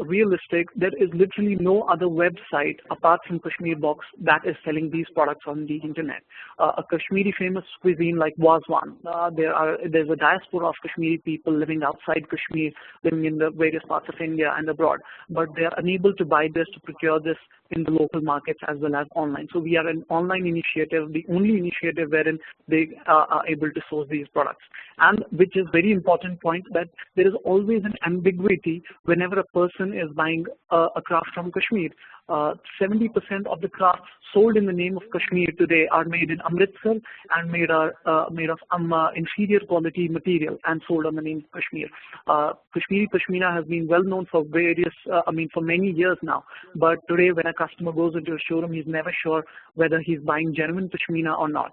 realistic, there is literally no other website apart from Kashmir Box that is selling these products on the internet. A Kashmiri famous cuisine like Wazwan, there's a diaspora of Kashmiri people living outside Kashmir, living in the various parts of India and abroad, but they are unable to buy this, to procure this in the local markets as well as online. So we are an online initiative, the only initiative wherein they are able to source these products. And which is very important point, that there is always an ambiguity whenever a person is buying a craft from Kashmir. 70% of the crafts sold in the name of Kashmir today are made in Amritsar and made of inferior quality material and sold on the name of Kashmir. Kashmiri Pashmina has been well known for for many years now. But today, when a customer goes into a showroom, he's never sure whether he's buying genuine Pashmina or not.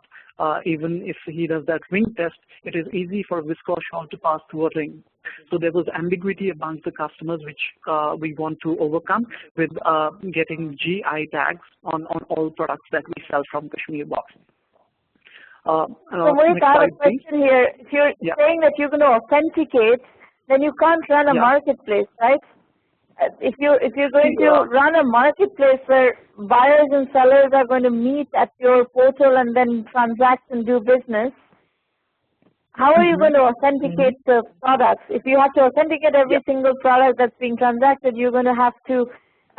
Even if he does that ring test, it is easy for a viscose shawl to pass through a ring. So there was ambiguity amongst the customers, which we want to overcome with getting GI tags on all products that we sell from Kashmir Box. So Mohit, I have a question here. If you're saying that you're going to authenticate, then you can't run a marketplace, right? If you're going to run a marketplace where buyers and sellers are going to meet at your portal and then transact and do business, how are you going to authenticate the products? If you have to authenticate every single product that's being transacted, you're going to have to,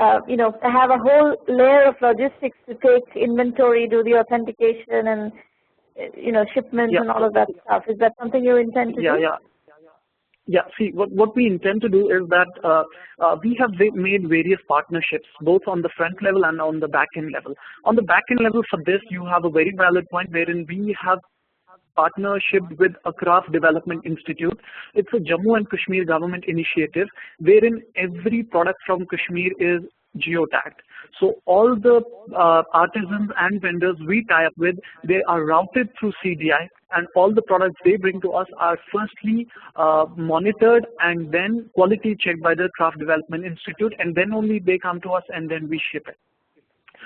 have a whole layer of logistics to take inventory, do the authentication, and shipments and all of that stuff. Is that something you intend to do? Yeah, see, what we intend to do is that we have made various partnerships, both on the front level and on the back end level. On the back end level for this, you have a very valid point wherein we have partnership with a Craft Development Institute. It's a Jammu and Kashmir government initiative wherein every product from Kashmir is geotagged. So all the artisans and vendors we tie up with, they are routed through CDI, and all the products they bring to us are firstly monitored and then quality checked by the Craft Development Institute, and then only they come to us and then we ship it.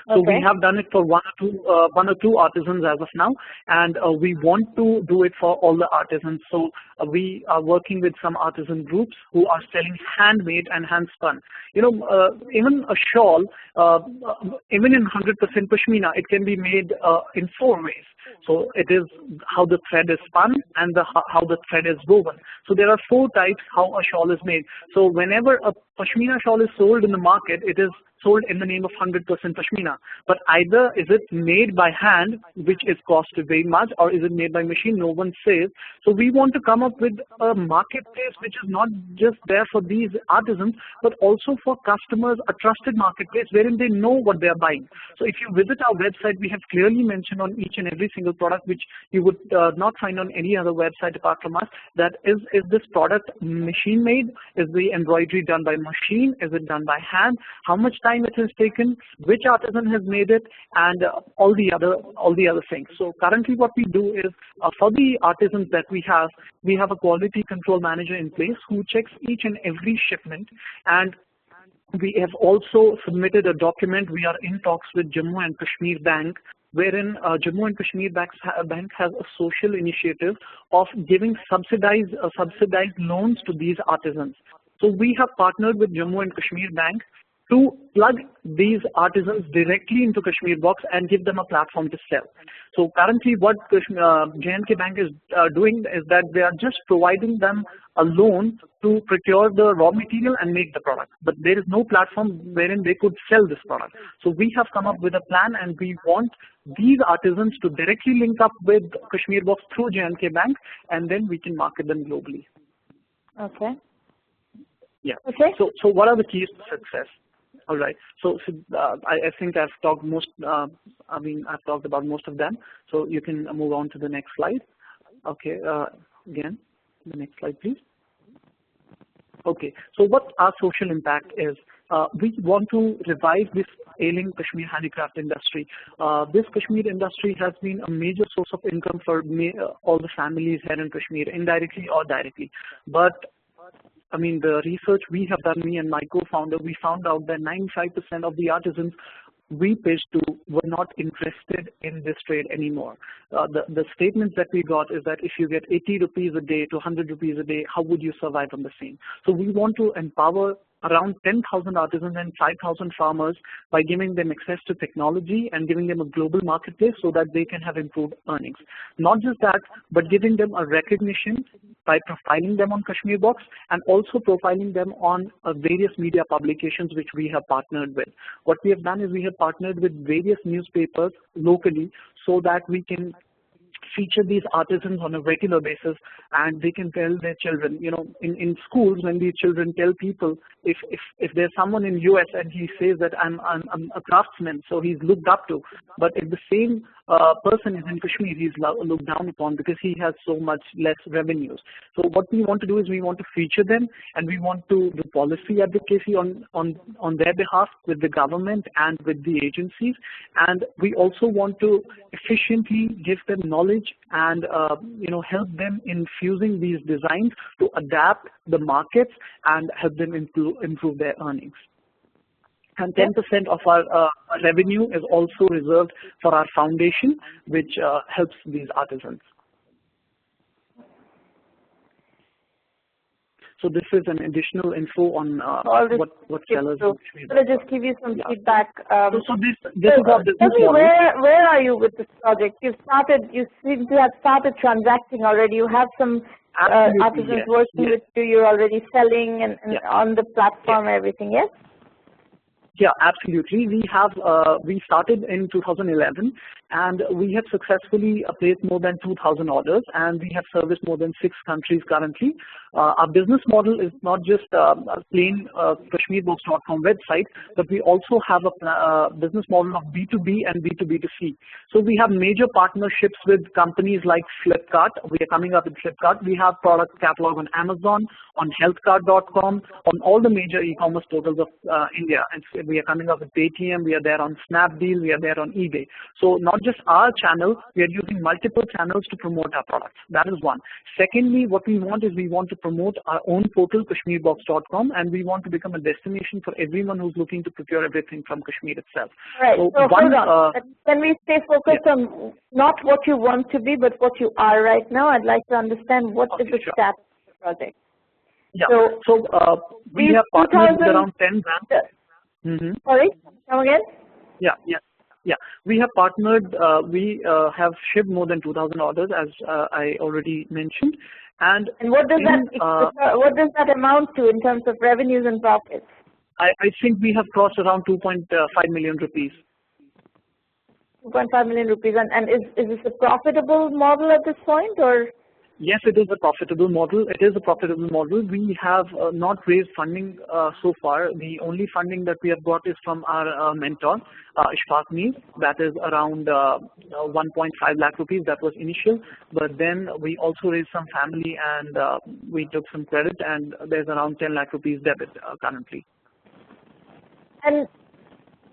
So we have done it for one or two artisans as of now, and we want to do it for all the artisans. So we are working with some artisan groups who are selling handmade and hand spun. You know, even a shawl, even in 100% pashmina, it can be made in 4 ways. So it is how the thread is spun and how the thread is woven. So there are 4 types how a shawl is made. So whenever a pashmina shawl is sold in the market, it is sold in the name of 100% pashmina. But either is it made by hand, which is costed very much, or is it made by machine, no one says. So we want to come up with a marketplace which is not just there for these artisans, but also for customers, a trusted marketplace wherein they know what they are buying. So if you visit our website, we have clearly mentioned on each and every single product, which you would not find on any other website apart from us, that is this product machine made? Is the embroidery done by machine? Is it done by hand? How much time it has taken? Which artisan has made it? And all the other things. So currently what we do is for the artisans that we have a quality control manager in place who checks each and every shipment, and we have also submitted a document. We are in talks with Jammu and Kashmir Bank, wherein Jammu and Kashmir Bank has a social initiative of giving subsidized loans to these artisans. So we have partnered with Jammu and Kashmir Bank to plug these artisans directly into Kashmir Box and give them a platform to sell. So currently what J&K Bank is doing is that they are just providing them a loan to procure the raw material and make the product. But there is no platform wherein they could sell this product. So we have come up with a plan, and we want these artisans to directly link up with Kashmir Box through J&K Bank, and then we can market them globally. Okay. Yeah. Okay. So what are the keys to success? All right. So I think I've talked I've talked about most of them. So you can move on to the next slide. Okay. Again, the next slide, please. Okay. So what our social impact is? We want to revive this ailing Kashmir handicraft industry. This Kashmir industry has been a major source of income for all the families here in Kashmir, indirectly or directly. But I mean, the research we have done, me and my co-founder, we found out that 95% of the artisans we pitched to were not interested in this trade anymore. The statements that we got is that if you get 80 rupees a day to 100 rupees a day, how would you survive on the same? So we want to empower around 10,000 artisans and 5,000 farmers by giving them access to technology and giving them a global marketplace so that they can have improved earnings. Not just that, but giving them a recognition by profiling them on Kashmir Box and also profiling them on various media publications which we have partnered with. What we have done is we have partnered with various newspapers locally so that we can feature these artisans on a regular basis, and they can tell their children, you know, in schools when these children tell people, if there's someone in US and he says that I'm a craftsman, so he's looked up to, but if the same person is in Kashmir, he's looked down upon because he has so much less revenues. So what we want to do is we want to feature them, and we want to do policy advocacy on their behalf with the government and with the agencies, and we also want to efficiently give them knowledge and help them in fusing these designs to adapt the markets and help them improve their earnings. And 10% of our revenue is also reserved for our foundation, which helps these artisans. So this is an additional info on what sellers do. I'll just give you some feedback. So this is our business model. Where are you with this project? You seem to have started transacting already. You have some artisans working with you. You're already selling and on the platform, everything, yes? Yeah, absolutely. We started in 2011, and we have successfully placed more than 2,000 orders, and we have serviced more than 6 countries currently. Our business model is not just a plain KashmirBox.com website, but we also have a business model of B2B and B2B2C. So we have major partnerships with companies like Flipkart. We are coming up with Flipkart. We have product catalog on Amazon, on healthcart.com, on all the major e-commerce portals of India. And we are coming up with Paytm. We are there on Snapdeal. We are there on eBay. So not just our channel, we are using multiple channels to promote our products. That is one. Secondly, what we want is we want to promote our own portal, KashmirBox.com, and we want to become a destination for everyone who's looking to procure everything from Kashmir itself. Right. So hold on. Can we stay focused on not what you want to be, but what you are right now? I'd like to understand what is the status of the project. Yeah. So we have partnered with around 10 brands. Sorry, come again? Yeah. We have partnered. We have shipped more than 2,000 orders, as I already mentioned. And what does that amount to in terms of revenues and profits? I think we have crossed around 2.5 million rupees. 2.5 million rupees, and is this a profitable model at this point, or? Yes, it is a profitable model. It is a profitable model. We have not raised funding so far. The only funding that we have got is from our mentor, Ishfaq Mir. That is around 1.5 lakh rupees. That was initial. But then we also raised some family and we took some credit, and there's around 10 lakh rupees debit currently. And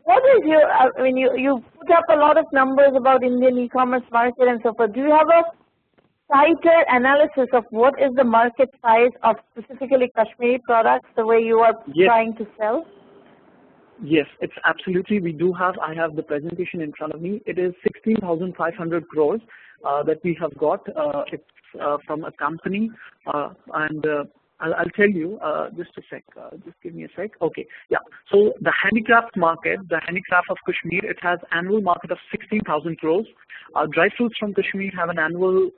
what is your, I mean, you put up a lot of numbers about Indian e-commerce market and so forth. Do you have a tighter analysis of what is the market size of specifically Kashmiri products, the way you are trying to sell? Yes, it's absolutely. We do have. I have the presentation in front of me. It is 16,500 crores that we have got. It's from a company, and I'll tell you. Just a sec. Just give me a sec. Okay. Yeah. So the handicraft market, the handicraft of Kashmir, it has annual market of 16,000 crores. Dry fruits from Kashmir have an annual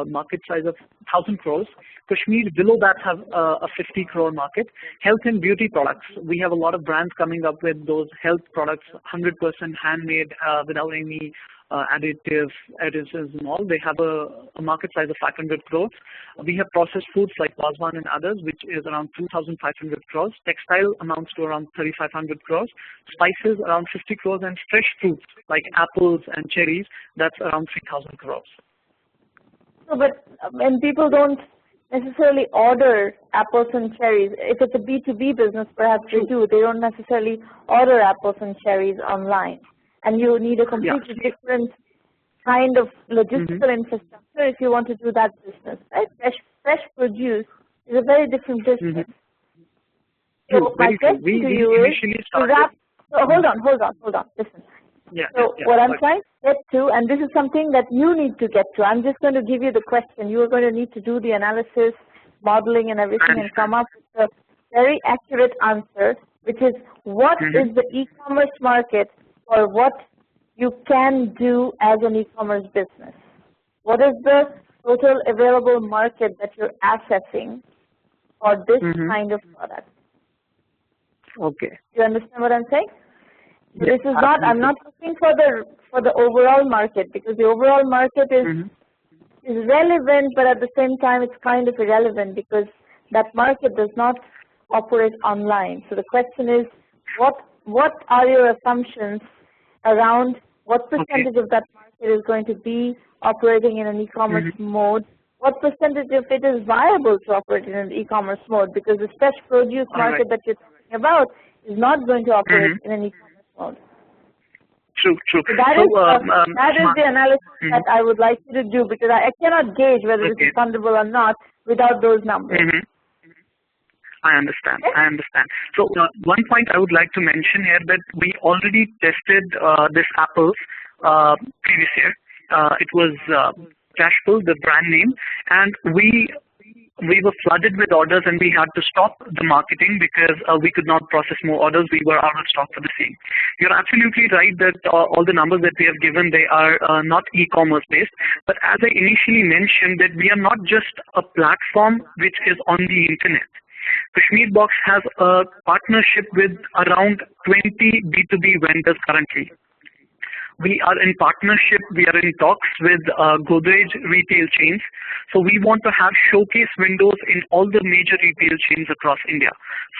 market size of 1,000 crores. Kashmir below that have a 50 crore market. Health and beauty products. We have a lot of brands coming up with those health products, 100% handmade without any additives and all. They have a market size of 500 crores. We have processed foods like Wazwan and others, which is around 2,500 crores. Textile amounts to around 3,500 crores. Spices around 50 crores, and fresh fruits like apples and cherries, that's around 3,000 crores. So, but when people don't necessarily order apples and cherries, if it's a B2B business, perhaps they do. They don't necessarily order apples and cherries online. And you need a completely different kind of logistical infrastructure if you want to do that business. Right? Fresh produce is a very different business. So my question to you is, hold on, listen. What I'm trying to get to, and this is something that you need to get to, I'm just going to give you the question. You are going to need to do the analysis, modeling and everything, and come up with a very accurate answer, which is what is the e-commerce market or what you can do as an e-commerce business? What is the total available market that you're accessing for this kind of product? Okay. You understand what I'm saying? So this is not, I'm not looking for the overall market, because the overall market is relevant, but at the same time it's kind of irrelevant because that market does not operate online. So the question is, what are your assumptions around what percentage of that market is going to be operating in an e-commerce mode? What percentage of it is viable to operate in an e-commerce mode? Because the fresh produce market that you're talking about is not going to operate in an e-commerce mode. True. So that is the analysis that I would like you to do, because I cannot gauge whether this is fundable or not without those numbers. I understand. So one point I would like to mention here, that we already tested this apples previous year. It was Cashful, the brand name, and we were flooded with orders and we had to stop the marketing because we could not process more orders. We were out of stock for the same. You're absolutely right that all the numbers that we have given, they are not e-commerce based. But as I initially mentioned, that we are not just a platform which is on the internet. KashmirBox has a partnership with around 20 B2B vendors currently. we are in partnership, we are in talks with Godrej retail chains. So we want to have showcase windows in all the major retail chains across India.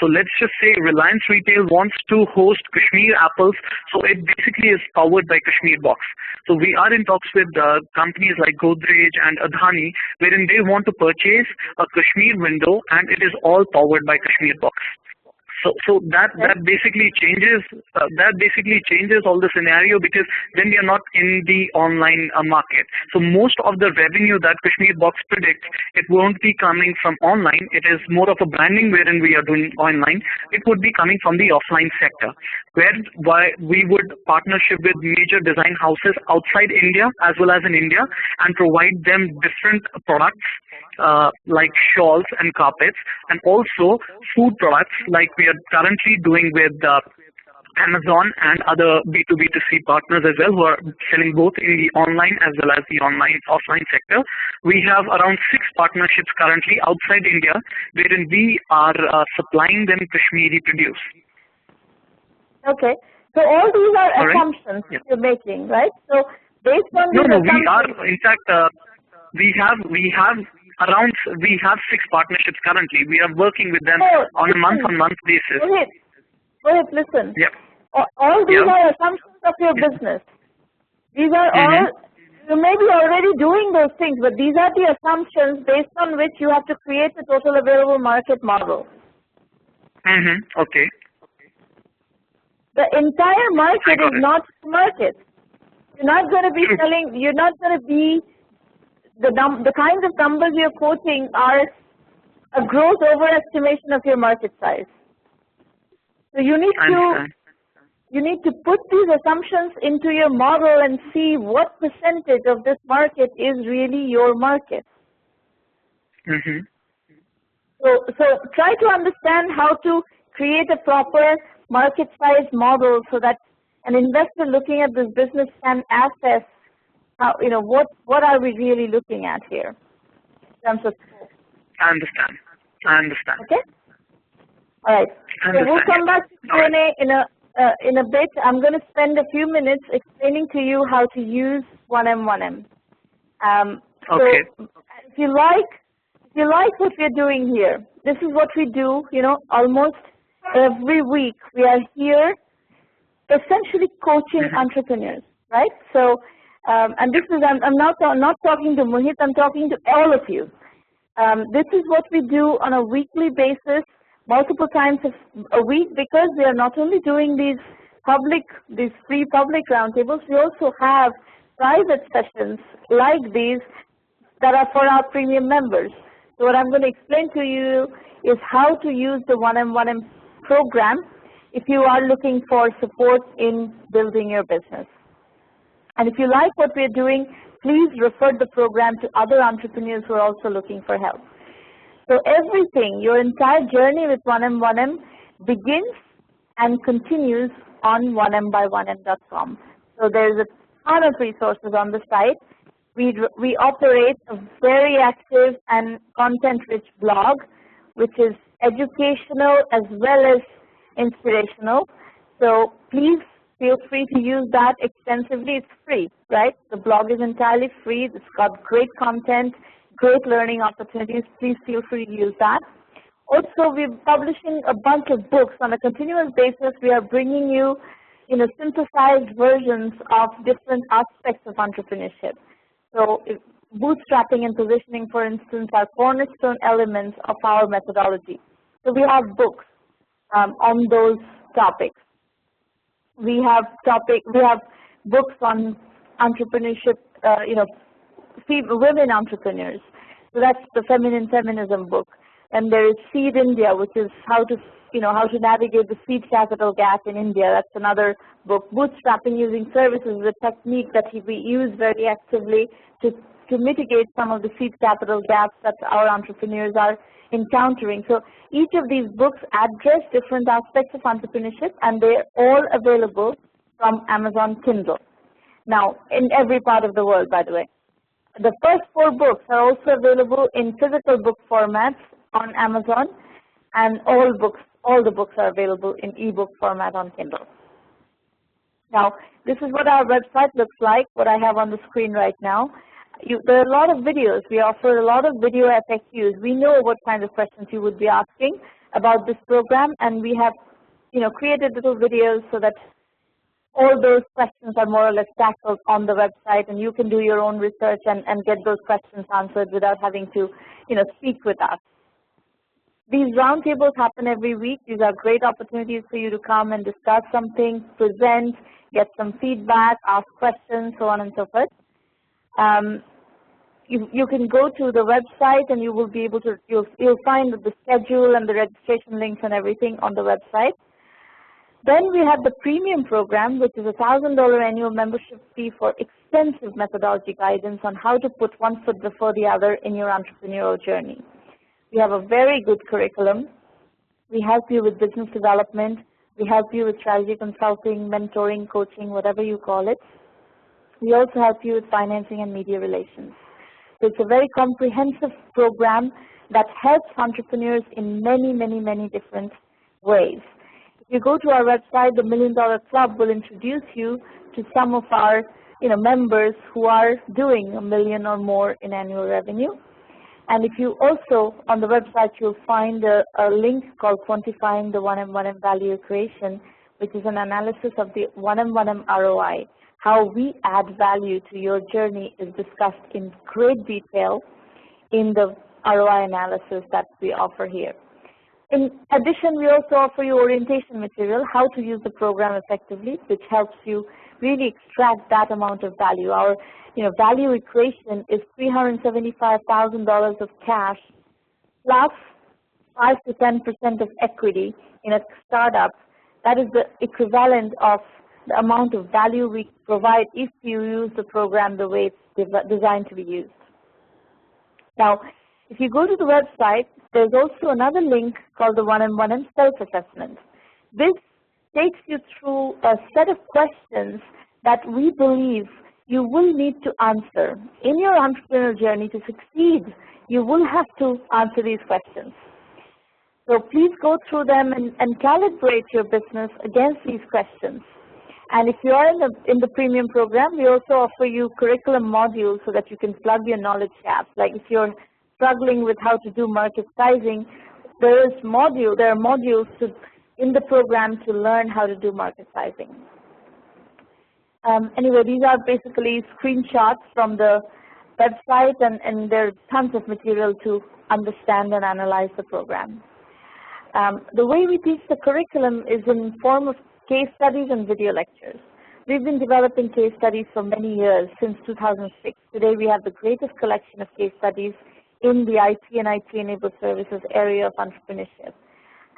So let's just say Reliance Retail wants to host Kashmir apples, so it basically is powered by Kashmir Box. So we are in talks with companies like Godrej and Adani, wherein they want to purchase a Kashmir window, and it is all powered by Kashmir Box. So that basically changes all the scenario, because then we are not in the online market. So most of the revenue that Kashmir Box predicts, it won't be coming from online. It is more of a branding wherein we are doing online. It would be coming from the offline sector, where we would partnership with major design houses outside India as well as in India, and provide them different products like shawls and carpets, and also food products like we are currently doing with Amazon and other B2B2C partners as well, who are selling both in the online as well as the offline sector. We have around 6 partnerships currently outside India, wherein we are supplying them Kashmiri produce. Okay. So all these are assumptions you're making, right? So based on we are, in fact, we have 6 partnerships currently. We are working with them on a month-on-month basis. Rohit, listen. Yep. All these are assumptions of your business. These are all, you may be already doing those things, but these are the assumptions based on which you have to create the total available market model. Okay. The entire market is not the market. You're not going to be selling, you're not going to be, the kinds of numbers you're quoting are a gross overestimation of your market size. So you need to put these assumptions into your model and see what percentage of this market is really your market. So try to understand how to create a proper market size model so that an investor looking at this business can assess how, what are we really looking at here in terms of. I understand. Okay. All right. So we'll come back to Q&A in a bit. I'm going to spend a few minutes explaining to you how to use 1M1M. Okay. So if you like what we're doing here, this is what we do. Almost every week we are here, essentially coaching entrepreneurs, right? So, and this is I'm not talking to Mohit. I'm talking to all of you. This is what we do on a weekly basis, multiple times a week, because we are not only doing these free public roundtables, we also have private sessions like these that are for our premium members. So what I'm going to explain to you is how to use the 1M1M program if you are looking for support in building your business. And if you like what we're doing, please refer the program to other entrepreneurs who are also looking for help. So everything, your entire journey with 1M1M begins and continues on 1mby1m.com. So there's a ton of resources on the site. We operate a very active and content-rich blog, which is educational as well as inspirational. So please feel free to use that extensively. It's free, right? The blog is entirely free. It's got great content, great learning opportunities. Please feel free to use that. Also, we're publishing a bunch of books on a continuous basis. We are bringing you, synthesized versions of different aspects of entrepreneurship. So bootstrapping and positioning, for instance, are cornerstone elements of our methodology. So we have books on those topics. We have books on entrepreneurship, women entrepreneurs. So that's the feminine feminism book. And there is Seed India, which is how to navigate the seed capital gap in India. That's another book. Bootstrapping using services is a technique that we use very actively to mitigate some of the seed capital gaps that our entrepreneurs are encountering. So each of these books address different aspects of entrepreneurship, and they're all available from Amazon Kindle. Now, in every part of the world, by the way. The first 4 books are also available in physical book formats on Amazon, and all the books are available in ebook format on Kindle. Now, this is what our website looks like, what I have on the screen right now. There are a lot of videos. We offer a lot of video FAQs. We know what kind of questions you would be asking about this program, and we have created little videos so that all those questions are more or less tackled on the website, and you can do your own research and get those questions answered without having to speak with us. These roundtables happen every week. These are great opportunities for you to come and discuss something, present, get some feedback, ask questions, so on and so forth. You can go to the website and you will be able to, you'll find the schedule and the registration links and everything on the website. Then we have the premium program, which is a $1,000 annual membership fee for extensive methodology guidance on how to put one foot before the other in your entrepreneurial journey. We have a very good curriculum. We help you with business development. We help you with strategy consulting, mentoring, coaching, whatever you call it. We also help you with financing and media relations. So it's a very comprehensive program that helps entrepreneurs in many, many, many different ways. If you go to our website, the $1 Million Club will introduce you to some of our members who are doing $1 million or more in annual revenue. And if you also, on the website, you'll find a link called Quantifying the 1M1M Value Creation, which is an analysis of the 1M1M ROI. How we add value to your journey is discussed in great detail in the ROI analysis that we offer here. In addition, we also offer you orientation material, how to use the program effectively, which helps you really extract that amount of value. Our value equation is $375,000 of cash plus 5 to 10% of equity in a startup. That is the equivalent of the amount of value we provide if you use the program the way it's designed to be used. Now, if you go to the website, there's also another link called the 1M1M Self-Assessment. This takes you through a set of questions that we believe you will need to answer. In your entrepreneurial journey to succeed, you will have to answer these questions. So please go through them and calibrate your business against these questions. And if you are in the premium program, we also offer you curriculum modules so that you can plug your knowledge gaps. Like if you're struggling with how to do market sizing, there are modules in the program to learn how to do market sizing. Anyway, these are basically screenshots from the website, and there's tons of material to understand and analyze the program. The way we teach the curriculum is in form of case studies and video lectures. We've been developing case studies for many years, since 2006. Today we have the greatest collection of case studies in the IT and IT-enabled services area of entrepreneurship.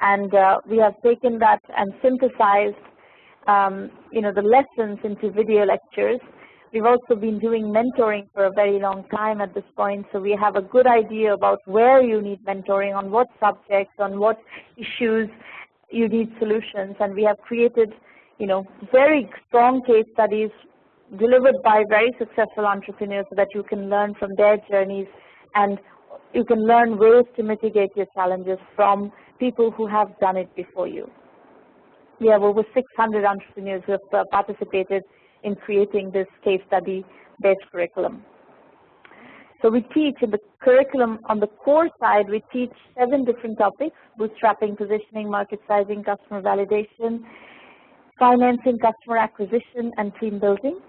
And we have taken that and synthesized the lessons into video lectures. We've also been doing mentoring for a very long time at this point, so we have a good idea about where you need mentoring, on what subjects, on what issues you need solutions, and we have created very strong case studies delivered by very successful entrepreneurs so that you can learn from their journeys and you can learn ways to mitigate your challenges from people who have done it before you. We have over 600 entrepreneurs who have participated in creating this case study-based curriculum. So we teach in the curriculum, on the core side, we teach 7 different topics: bootstrapping, positioning, market sizing, customer validation, financing, customer acquisition, and team building.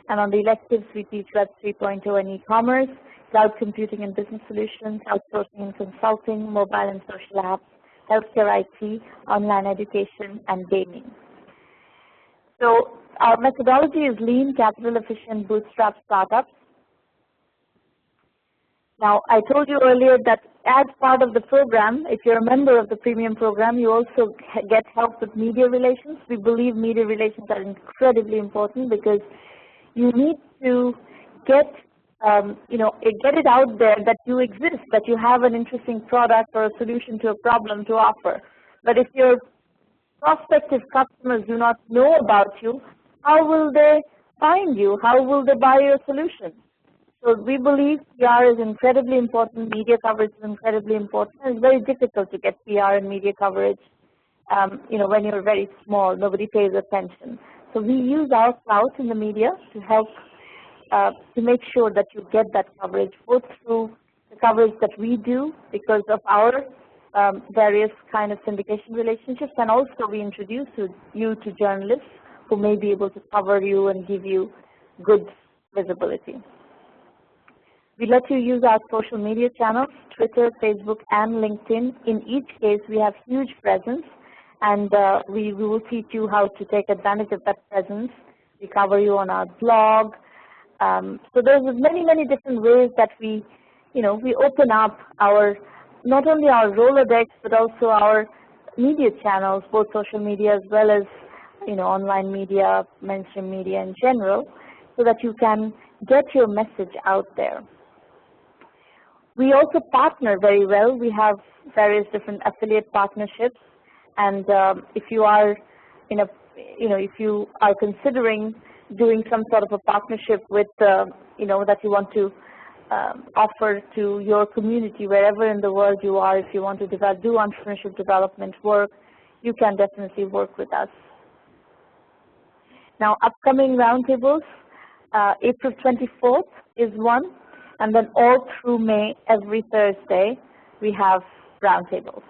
And on the electives, we teach Web 3.0 and e-commerce, cloud computing and business solutions, outsourcing and consulting, mobile and social apps, healthcare IT, online education, and gaming. So our methodology is lean, capital efficient, bootstrap startups. Now, I told you earlier that as part of the program, if you're a member of the premium program, you also get help with media relations. We believe media relations are incredibly important because you need to get it out there that you exist, that you have an interesting product or a solution to a problem to offer. But if your prospective customers do not know about you, how will they find you? How will they buy your solution? So we believe PR is incredibly important, media coverage is incredibly important, and it's very difficult to get PR and media coverage when you're very small, nobody pays attention. So we use our clout in the media to help to make sure that you get that coverage, both through the coverage that we do because of our various kind of syndication relationships, and also we introduce you to journalists who may be able to cover you and give you good visibility. We let you use our social media channels, Twitter, Facebook, and LinkedIn. In each case, we have huge presence, and we will teach you how to take advantage of that presence. We cover you on our blog. So there's many, many different ways that we open up our, not only our Rolodex, but also our media channels, both social media as well as online media, mainstream media in general, so that you can get your message out there. We also partner very well. We have various different affiliate partnerships, and if you are if you are considering doing some sort of a partnership with that you want to offer to your community wherever in the world you are, if you want to do entrepreneurship development work, you can definitely work with us. Now, upcoming roundtables, April 24th is one, and then all through May, every Thursday, we have roundtables.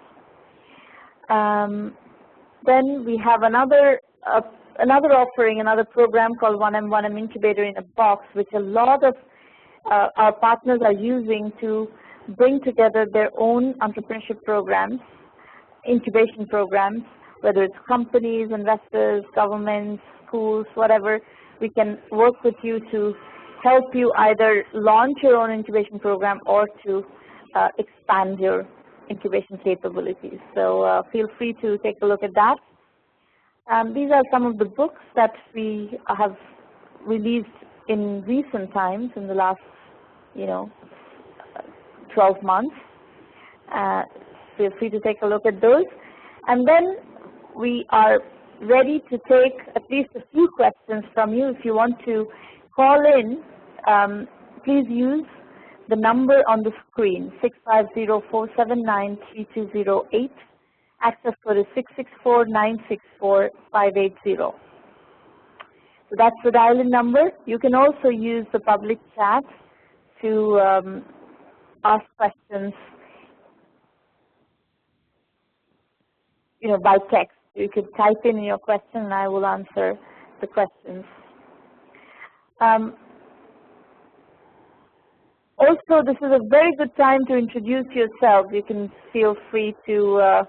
Then we have another offering, another program called 1M Incubator in a Box, which a lot of our partners are using to bring together their own entrepreneurship programs, incubation programs, whether it's companies, investors, governments, schools, whatever. We can work with you to help you either launch your own incubation program or to expand your incubation capabilities. So feel free to take a look at that. These are some of the books that we have released in recent times, in the last 12 months. Feel free to take a look at those. And then we are ready to take at least a few questions from you. If you want to call in, please use the number on the screen, 650-479-3208. Access code is 664-964-580. So that's the dial-in number. You can also use the public chat to ask questions, by text. You could type in your question and I will answer the questions. Also, this is a very good time to introduce yourself. You can feel free to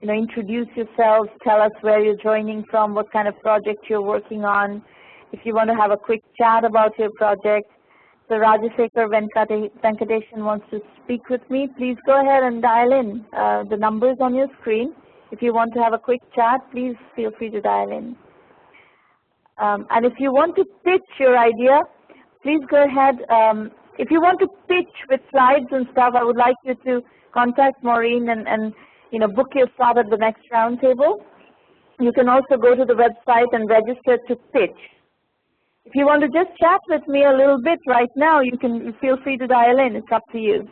introduce yourselves, tell us where you're joining from, what kind of project you're working on. If you want to have a quick chat about your project. So Rajasekhar Venkatesan wants to speak with me. Please go ahead and dial in the numbers on your screen. If you want to have a quick chat, please feel free to dial in. And if you want to pitch your idea, please go ahead. If you want to pitch with slides and stuff, I would like you to contact Maureen and book your slot at the next roundtable. You can also go to the website and register to pitch. If you want to just chat with me a little bit right now, you can feel free to dial in. It's up to you.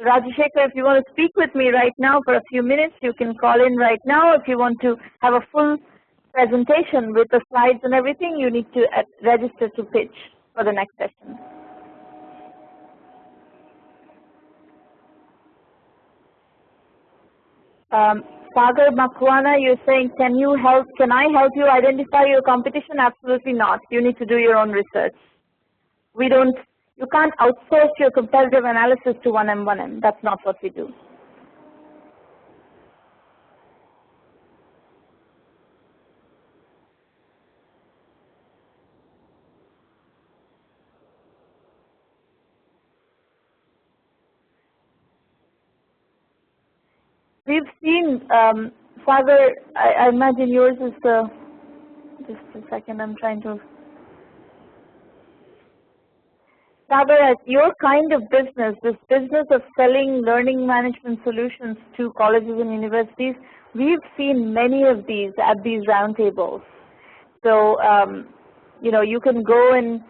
Rajasekhar, if you want to speak with me right now for a few minutes, you can call in right now. If you want to have a full presentation with the slides and everything, you need to register to pitch for the next session. Sagar Makwana, you're saying, can I help you identify your competition? Absolutely not. You need to do your own research. You can't outsource your competitive analysis to 1M. That's not what we do. We've seen, Sagar, I imagine yours is just a second, I'm trying to. Sagar, your kind of business, this business of selling learning management solutions to colleges and universities, we've seen many of these at these roundtables. So, you can go and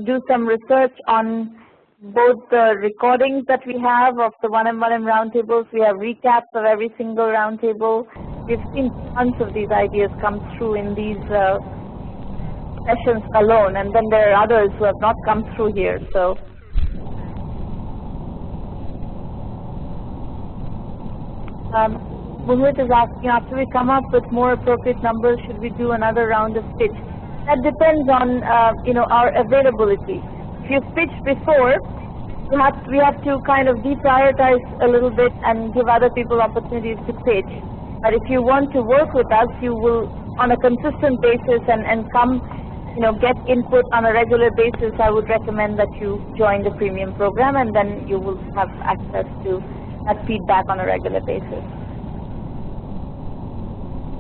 do some research on both the recordings that we have of the 1M1M roundtables. We have recaps of every single roundtable. We've seen tons of these ideas come through in these sessions alone, and then there are others who have not come through here. So Mohit is asking, after we come up with more appropriate numbers, should we do another round of pitch? That depends on our availability. If you've pitched before, we have to kind of deprioritize a little bit and give other people opportunities to pitch. But if you want to work with us, you will, on a consistent basis, and come, get input on a regular basis, I would recommend that you join the premium program, and then you will have access to that feedback on a regular basis.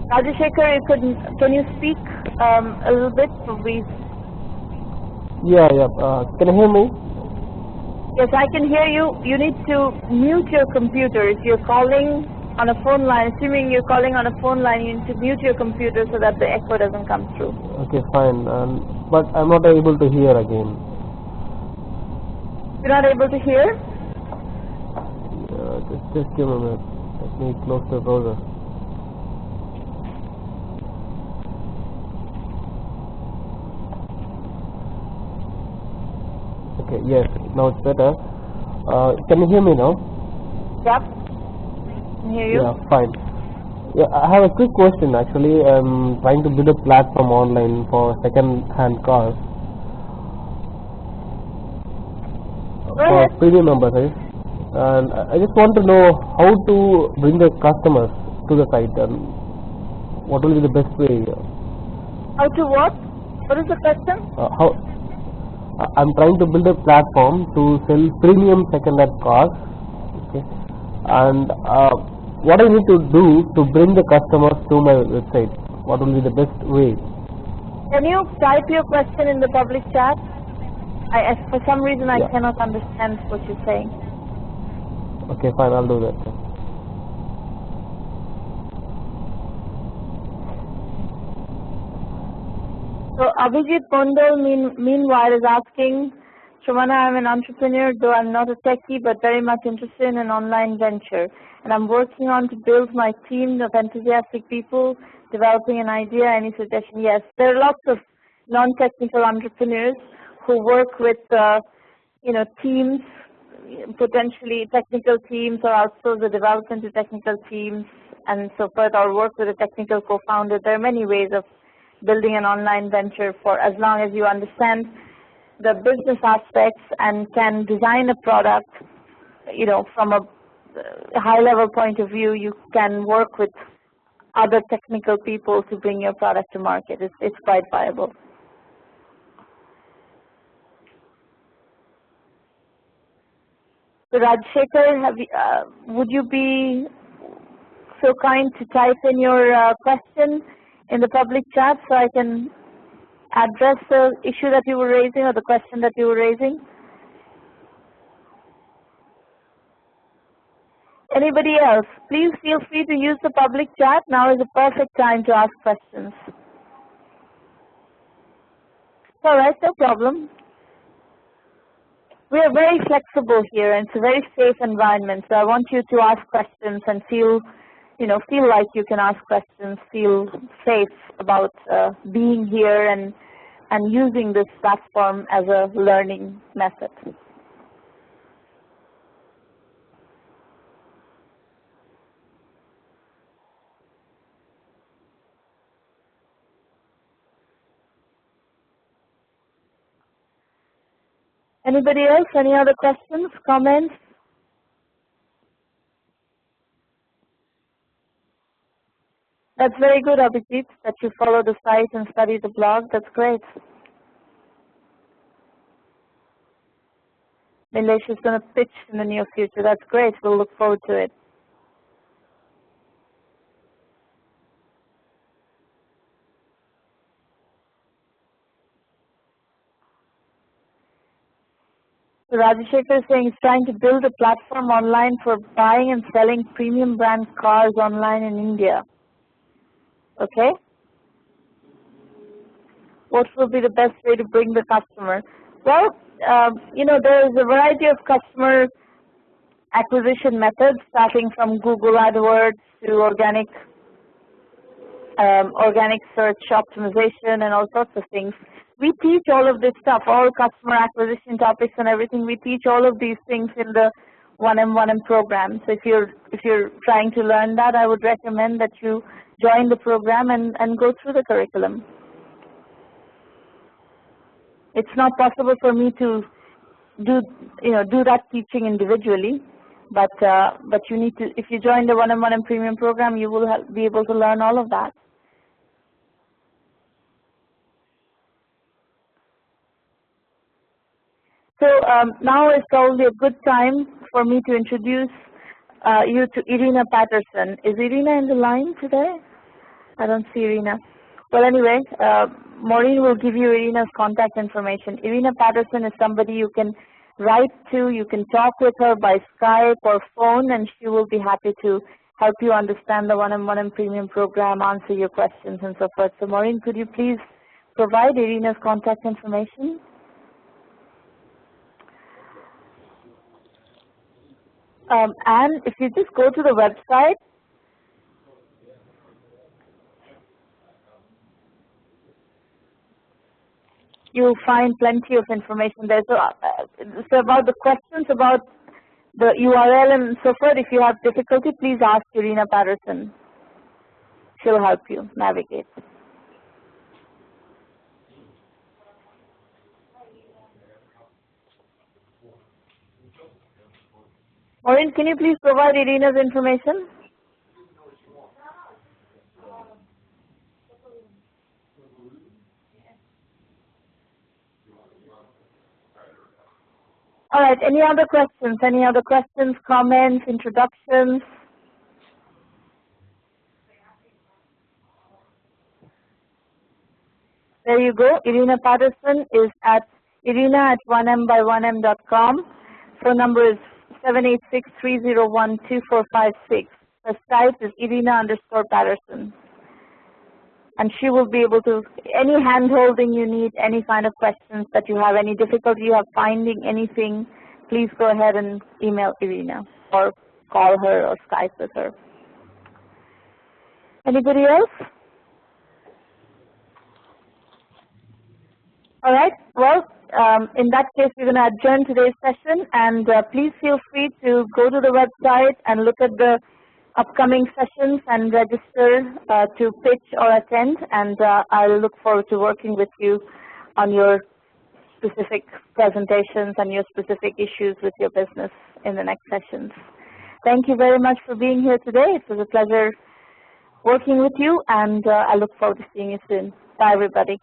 Rajashekar, can you speak a little bit, please? Yeah. Can you hear me? Yes, I can hear you. You need to mute your computer. If you're calling on a phone line, assuming you're calling on a phone line, you need to mute your computer so that the echo doesn't come through. Okay, fine. But I'm not able to hear again. You're not able to hear? Just give me a minute. Let me close the browser. Okay, yes, now it's better. Can you hear me now? Yep. Can hear you. Yeah, fine. Yeah, I have a quick question actually. I'm trying to build a platform online for second-hand cars. For premium members, right? And I just want to know how to bring the customers to the site and what will be the best way. How to what? What is the question? I'm trying to build a platform to sell premium second-hand cars. Okay, and what I need to do to bring the customers to my website? What will be the best way? Can you type your question in the public chat? For some reason, I cannot understand what you're saying. Okay, fine, I'll do that. So Abhijit Pondal meanwhile is asking, Sramana, I'm an entrepreneur, though I'm not a techie, but very much interested in an online venture. And I'm working on to build my team of enthusiastic people, developing an idea. Any suggestion? Yes, there are lots of non-technical entrepreneurs who work with, teams, potentially technical teams, or outsource the development to technical teams, and so forth, or work with a technical co-founder. There are many ways of building an online venture, for as long as you understand the business aspects and can design a product, from a high-level point of view. You can work with other technical people to bring your product to market. It's quite viable. So Rajshekar, would you be so kind to type in your question in the public chat so I can address the issue that you were raising or the question that you were raising? Anybody else? Please feel free to use the public chat. Now is the perfect time to ask questions. All right, no problem. We are very flexible here, and it's a very safe environment. So I want you to ask questions and feel like you can ask questions, feel safe about being here and using this platform as a learning method. Anybody else? Any other questions, comments? That's very good, Abhijit, that you follow the site and study the blog. That's great. Nilesh is going to pitch in the near future. That's great. We'll look forward to it. So Rajashekar is saying he's trying to build a platform online for buying and selling premium brand cars online in India. Okay. What will be the best way to bring the customer? Well, there is a variety of customer acquisition methods, starting from Google AdWords to organic search optimization and all sorts of things. We teach all of this stuff, all customer acquisition topics and everything. We teach all of these things in the 1M program. So if you're trying to learn that, I would recommend that you join the program and go through the curriculum. It's not possible for me to do that teaching individually, but you need to. If you join the 1M Premium program, you will be able to learn all of that. So now is probably a good time for me to introduce you to Irina Patterson. Is Irina in the line today? I don't see Irina. Well, anyway, Maureen will give you Irina's contact information. Irina Patterson is somebody you can write to, you can talk with her by Skype or phone, and she will be happy to help you understand the 1M Premium program, answer your questions and so forth. So Maureen, could you please provide Irina's contact information? And if you just go to the website, you'll find plenty of information there. So about the questions about the URL and so forth, if you have difficulty, please ask Irina Patterson. She'll help you navigate. Maureen, can you please provide Irina's information? All right, any other questions? Any other questions, comments, introductions? There you go. Irina Patterson is at irina@1mby1m.com. Phone number is 786-301-2456. Her Skype is Irina_Patterson. And she will be able to, any hand-holding you need, any kind of questions that you have, any difficulty you have finding anything, please go ahead and email Irina or call her or Skype with her. Anybody else? All right, well, in that case, we're going to adjourn today's session, and please feel free to go to the website and look at the upcoming sessions and register to pitch or attend, and I'll look forward to working with you on your specific presentations and your specific issues with your business in the next sessions. Thank you very much for being here today. It was a pleasure working with you, and I look forward to seeing you soon. Bye, everybody.